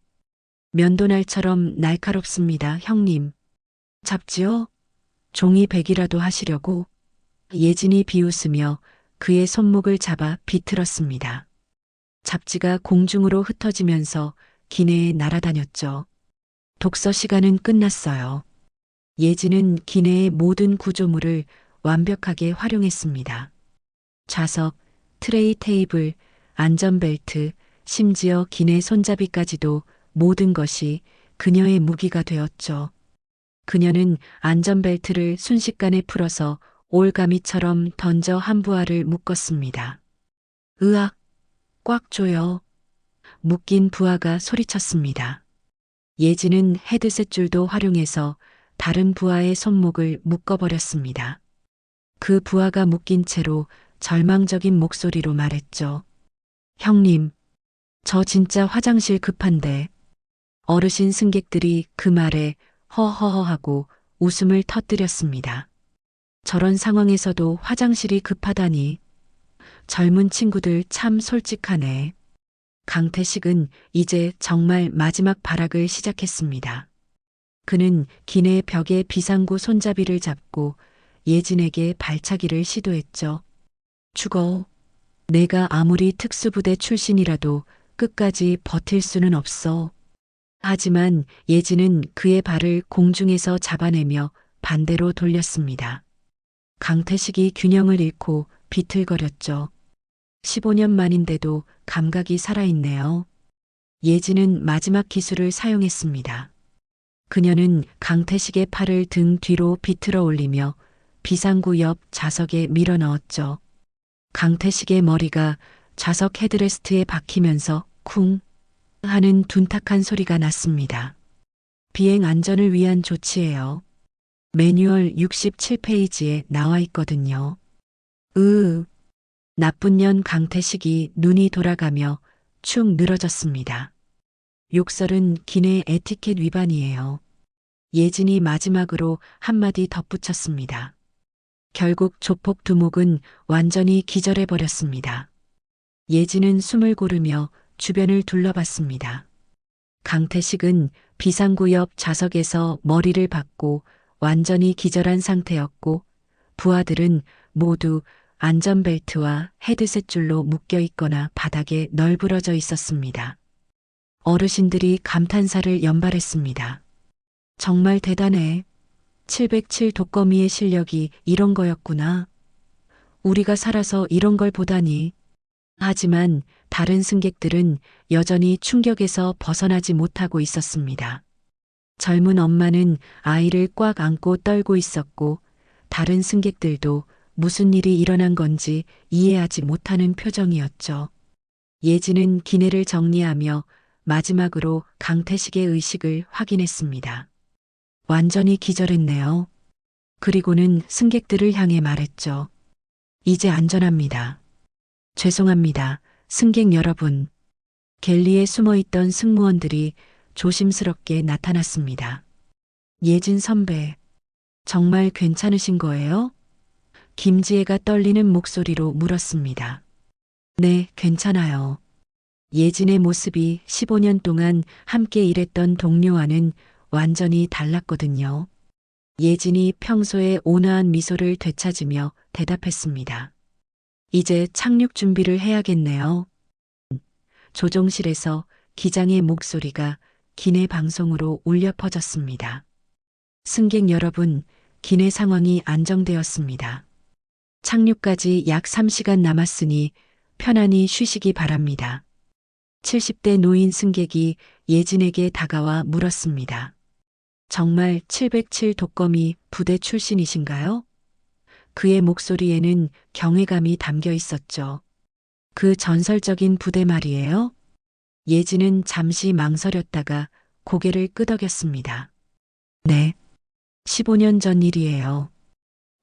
면도날처럼 날카롭습니다, 형님. 잡지요? 종이 100이라도 하시려고? 예진이 비웃으며 그의 손목을 잡아 비틀었습니다. 잡지가 공중으로 흩어지면서 기내에 날아다녔죠. 독서 시간은 끝났어요. 예진은 기내의 모든 구조물을 완벽하게 활용했습니다. 좌석, 트레이 테이블, 안전벨트, 심지어 기내 손잡이까지도 모든 것이 그녀의 무기가 되었죠. 그녀는 안전벨트를 순식간에 풀어서 올가미처럼 던져 한 부하를 묶었습니다. 으악, 꽉 조여. 묶인 부하가 소리쳤습니다. 예진은 헤드셋 줄도 활용해서 다른 부하의 손목을 묶어버렸습니다. 그 부하가 묶인 채로 절망적인 목소리로 말했죠. 형님, 저 진짜 화장실 급한데. 어르신 승객들이 그 말에 허허허하고 웃음을 터뜨렸습니다. 저런 상황에서도 화장실이 급하다니. 젊은 친구들 참 솔직하네. 강태식은 이제 정말 마지막 발악을 시작했습니다. 그는 기내 벽에 비상구 손잡이를 잡고 예진에게 발차기를 시도했죠. 죽어. 내가 아무리 특수부대 출신이라도 끝까지 버틸 수는 없어. 하지만 예진은 그의 발을 공중에서 잡아내며 반대로 돌렸습니다. 강태식이 균형을 잃고 비틀거렸죠. 15년 만인데도 감각이 살아있네요. 예진은 마지막 기술을 사용했습니다. 그녀는 강태식의 팔을 등 뒤로 비틀어 올리며 비상구 옆 좌석에 밀어 넣었죠. 강태식의 머리가 좌석 헤드레스트에 박히면서 쿵 하는 둔탁한 소리가 났습니다. 비행 안전을 위한 조치예요. 매뉴얼 67페이지에 나와 있거든요. 나쁜 년 강태식이 눈이 돌아가며 축 늘어졌습니다. 욕설은 기내 에티켓 위반이에요. 예진이 마지막으로 한마디 덧붙였습니다. 결국 조폭 두목은 완전히 기절해버렸습니다. 예진은 숨을 고르며 주변을 둘러봤습니다. 강태식은 비상구 옆 좌석에서 머리를 박고 완전히 기절한 상태였고 부하들은 모두 안전벨트와 헤드셋 줄로 묶여 있거나 바닥에 널브러져 있었습니다. 어르신들이 감탄사를 연발했습니다. 정말 대단해. 707 독거미의 실력이 이런 거였구나. 우리가 살아서 이런 걸 보다니. 하지만 다른 승객들은 여전히 충격에서 벗어나지 못하고 있었습니다. 젊은 엄마는 아이를 꽉 안고 떨고 있었고 다른 승객들도 무슨 일이 일어난 건지 이해하지 못하는 표정이었죠. 예진은 기내를 정리하며 마지막으로 강태식의 의식을 확인했습니다. 완전히 기절했네요. 그리고는 승객들을 향해 말했죠. 이제 안전합니다. 죄송합니다. 승객 여러분. 갤리에 숨어있던 승무원들이 조심스럽게 나타났습니다. 예진 선배, 정말 괜찮으신 거예요? 김지혜가 떨리는 목소리로 물었습니다. 네, 괜찮아요. 예진의 모습이 15년 동안 함께 일했던 동료와는 완전히 달랐거든요. 예진이 평소의 온화한 미소를 되찾으며 대답했습니다. 이제 착륙 준비를 해야겠네요. 조종실에서 기장의 목소리가 기내 방송으로 울려 퍼졌습니다. 승객 여러분, 기내 상황이 안정되었습니다. 착륙까지 약 3시간 남았으니 편안히 쉬시기 바랍니다. 70대 노인 승객이 예진에게 다가와 물었습니다. 정말 707 독거미 부대 출신이신가요? 그의 목소리에는 경외감이 담겨 있었죠. 그 전설적인 부대 말이에요? 예진은 잠시 망설였다가 고개를 끄덕였습니다. 네. 15년 전 일이에요.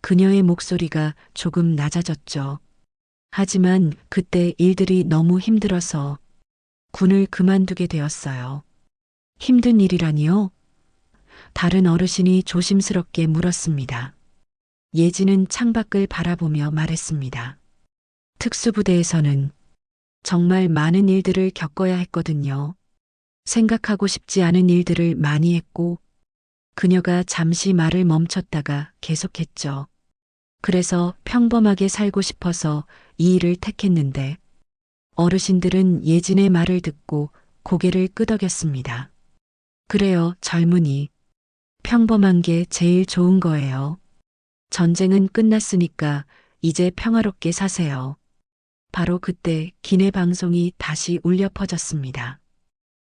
그녀의 목소리가 조금 낮아졌죠. 하지만 그때 일들이 너무 힘들어서 군을 그만두게 되었어요. 힘든 일이라니요? 다른 어르신이 조심스럽게 물었습니다. 예진은 창밖을 바라보며 말했습니다. 특수부대에서는 정말 많은 일들을 겪어야 했거든요. 생각하고 싶지 않은 일들을 많이 했고, 그녀가 잠시 말을 멈췄다가 계속했죠. 그래서 평범하게 살고 싶어서 이 일을 택했는데, 어르신들은 예진의 말을 듣고 고개를 끄덕였습니다. 그래요, 젊은이. 평범한 게 제일 좋은 거예요. 전쟁은 끝났으니까 이제 평화롭게 사세요. 바로 그때 기내 방송이 다시 울려 퍼졌습니다.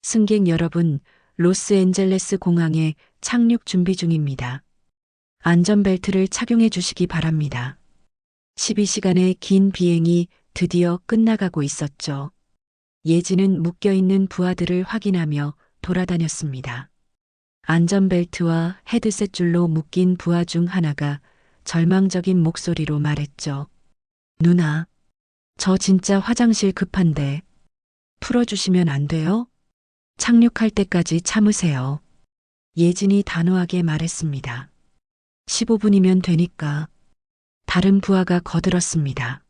승객 여러분, 로스앤젤레스 공항에 착륙 준비 중입니다. 안전벨트를 착용해 주시기 바랍니다. 12시간의 긴 비행이 드디어 끝나가고 있었죠. 예진은 묶여있는 부하들을 확인하며 돌아다녔습니다. 안전벨트와 헤드셋 줄로 묶인 부하 중 하나가 절망적인 목소리로 말했죠. 누나, 저 진짜 화장실 급한데 풀어주시면 안 돼요? 착륙할 때까지 참으세요. 예진이 단호하게 말했습니다. 15분이면 되니까. 다른 부하가 거들었습니다.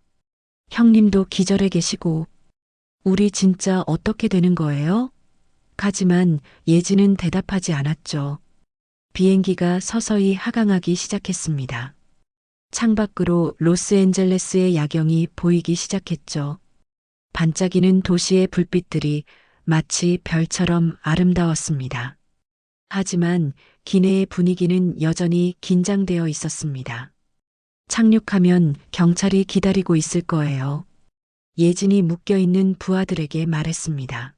형님도 기절해 계시고 우리 진짜 어떻게 되는 거예요? 하지만 예진은 대답하지 않았죠. 비행기가 서서히 하강하기 시작했습니다. 창밖으로 로스앤젤레스의 야경이 보이기 시작했죠. 반짝이는 도시의 불빛들이 마치 별처럼 아름다웠습니다. 하지만 기내의 분위기는 여전히 긴장되어 있었습니다. 착륙하면 경찰이 기다리고 있을 거예요. 예진이 묶여있는 부하들에게 말했습니다.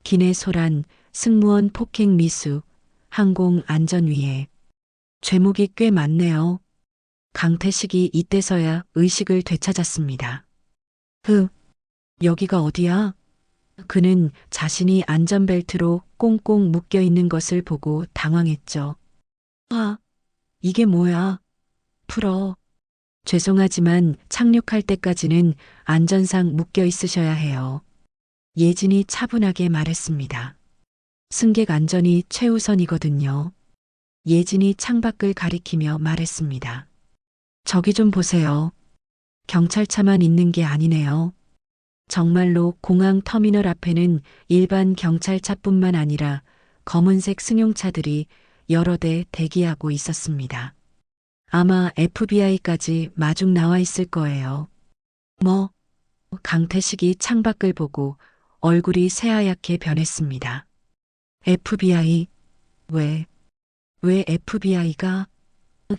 기내 소란, 승무원 폭행 미수, 항공 안전위해. 죄목이 꽤 많네요. 강태식이 이때서야 의식을 되찾았습니다. 여기가 어디야? 그는 자신이 안전벨트로 꽁꽁 묶여 있는 것을 보고 당황했죠. 이게 뭐야? 풀어. 죄송하지만 착륙할 때까지는 안전상 묶여 있으셔야 해요. 예진이 차분하게 말했습니다. 승객 안전이 최우선이거든요. 예진이 창밖을 가리키며 말했습니다. 저기 좀 보세요. 경찰차만 있는 게 아니네요. 정말로 공항 터미널 앞에는 일반 경찰차뿐만 아니라 검은색 승용차들이 여러 대 대기하고 있었습니다. 아마 FBI까지 마중 나와 있을 거예요. 강태식이 창밖을 보고 얼굴이 새하얗게 변했습니다. FBI? 왜 FBI가?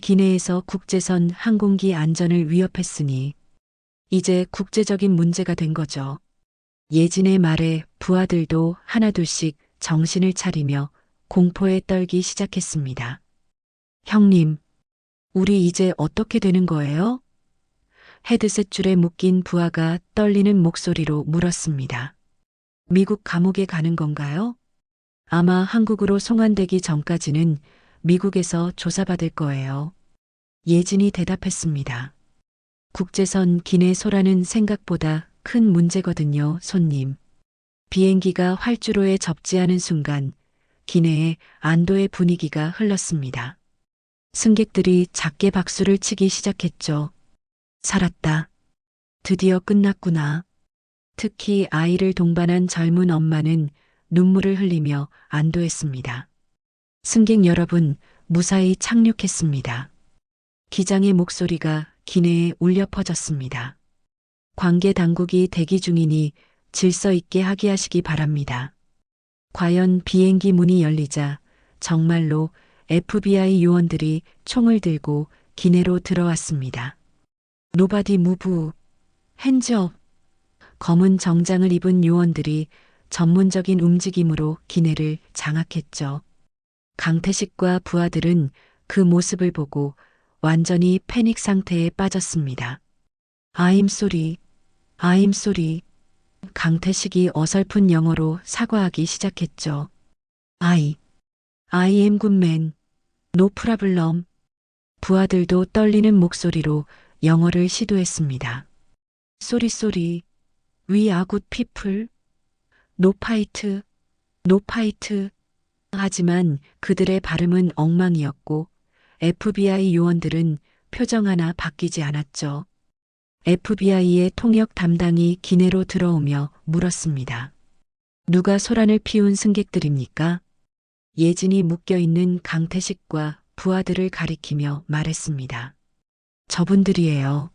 기내에서 국제선 항공기 안전을 위협했으니 이제 국제적인 문제가 된 거죠. 예진의 말에 부하들도 하나둘씩 정신을 차리며 공포에 떨기 시작했습니다. 형님, 우리 이제 어떻게 되는 거예요? 헤드셋 줄에 묶인 부하가 떨리는 목소리로 물었습니다. 미국 감옥에 가는 건가요? 아마 한국으로 송환되기 전까지는 미국에서 조사받을 거예요. 예진이 대답했습니다. 국제선 기내 소란은 생각보다 큰 문제거든요, 손님. 비행기가 활주로에 접지하는 순간 기내에 안도의 분위기가 흘렀습니다. 승객들이 작게 박수를 치기 시작했죠. 살았다. 드디어 끝났구나. 특히 아이를 동반한 젊은 엄마는 눈물을 흘리며 안도했습니다. 승객 여러분, 무사히 착륙했습니다. 기장의 목소리가 기내에 울려 퍼졌습니다. 관계 당국이 대기 중이니 질서 있게 하기하시기 바랍니다. 과연 비행기 문이 열리자 정말로 FBI 요원들이 총을 들고 기내로 들어왔습니다. Nobody move. Hands up. 검은 정장을 입은 요원들이 전문적인 움직임으로 기내를 장악했죠. 강태식과 부하들은 그 모습을 보고 완전히 패닉 상태에 빠졌습니다. I'm sorry. I'm sorry. 강태식이 어설픈 영어로 사과하기 시작했죠. I am good man. No problem. 부하들도 떨리는 목소리로 영어를 시도했습니다. Sorry, sorry. We are good people. No fight. No fight. 하지만 그들의 발음은 엉망이었고 FBI 요원들은 표정 하나 바뀌지 않았죠. FBI의 통역 담당이 기내로 들어오며 물었습니다. 누가 소란을 피운 승객들입니까? 예진이 묶여있는 강태식과 부하들을 가리키며 말했습니다. 저분들이에요.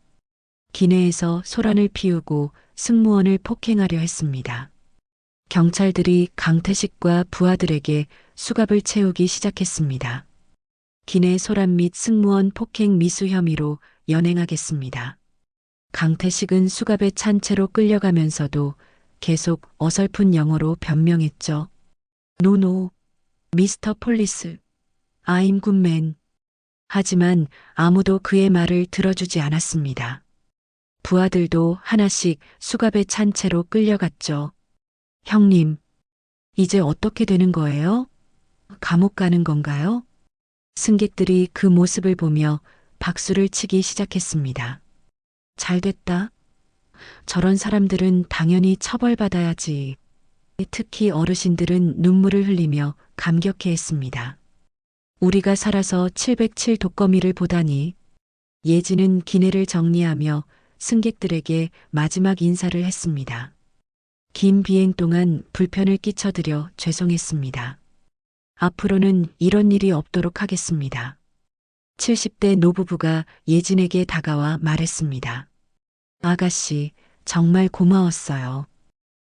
기내에서 소란을 피우고 승무원을 폭행하려 했습니다. 경찰들이 강태식과 부하들에게 수갑을 채우기 시작했습니다. 기내 소란 및 승무원 폭행 미수 혐의로 연행하겠습니다. 강태식은 수갑에 찬 채로 끌려가면서도 계속 어설픈 영어로 변명했죠. 노, 미스터 폴리스, I'm good man. 하지만 아무도 그의 말을 들어주지 않았습니다. 부하들도 하나씩 수갑에 찬 채로 끌려갔죠. 형님, 이제 어떻게 되는 거예요? 감옥 가는 건가요? 승객들이 그 모습을 보며 박수를 치기 시작했습니다. 잘 됐다. 저런 사람들은 당연히 처벌받아야지. 특히 어르신들은 눈물을 흘리며 감격해했습니다. 우리가 살아서 707 독거미를 보다니. 예진은 기내를 정리하며 승객들에게 마지막 인사를 했습니다. 긴 비행 동안 불편을 끼쳐드려 죄송했습니다. 앞으로는 이런 일이 없도록 하겠습니다. 70대 노부부가 예진에게 다가와 말했습니다. 아가씨, 정말 고마웠어요.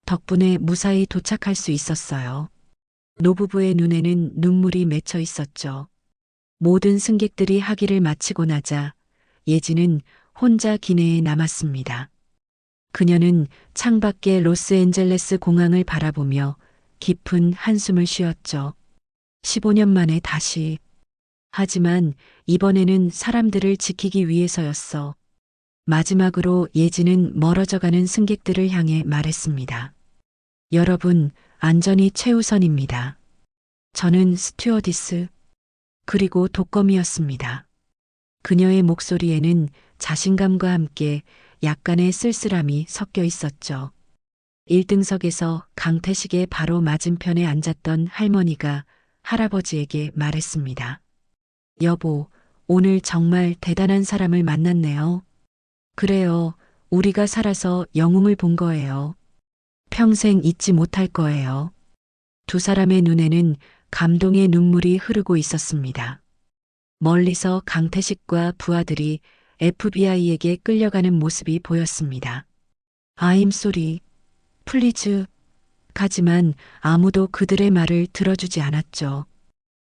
덕분에 무사히 도착할 수 있었어요. 노부부의 눈에는 눈물이 맺혀 있었죠. 모든 승객들이 학위를 마치고 나자 예진은 혼자 기내에 남았습니다. 그녀는 창밖의 로스앤젤레스 공항을 바라보며 깊은 한숨을 쉬었죠. 15년 만에 다시. 하지만 이번에는 사람들을 지키기 위해서였어. 마지막으로 예진은 멀어져가는 승객들을 향해 말했습니다. 여러분, 안전이 최우선입니다. 저는 스튜어디스, 그리고 독거미였습니다. 그녀의 목소리에는 자신감과 함께 약간의 쓸쓸함이 섞여 있었죠. 1등석에서 강태식의 바로 맞은편에 앉았던 할머니가 할아버지에게 말했습니다. 여보, 오늘 정말 대단한 사람을 만났네요. 그래요, 우리가 살아서 영웅을 본 거예요. 평생 잊지 못할 거예요. 두 사람의 눈에는 감동의 눈물이 흐르고 있었습니다. 멀리서 강태식과 부하들이 FBI에게 끌려가는 모습이 보였습니다. I'm sorry, please. 하지만 아무도 그들의 말을 들어주지 않았죠.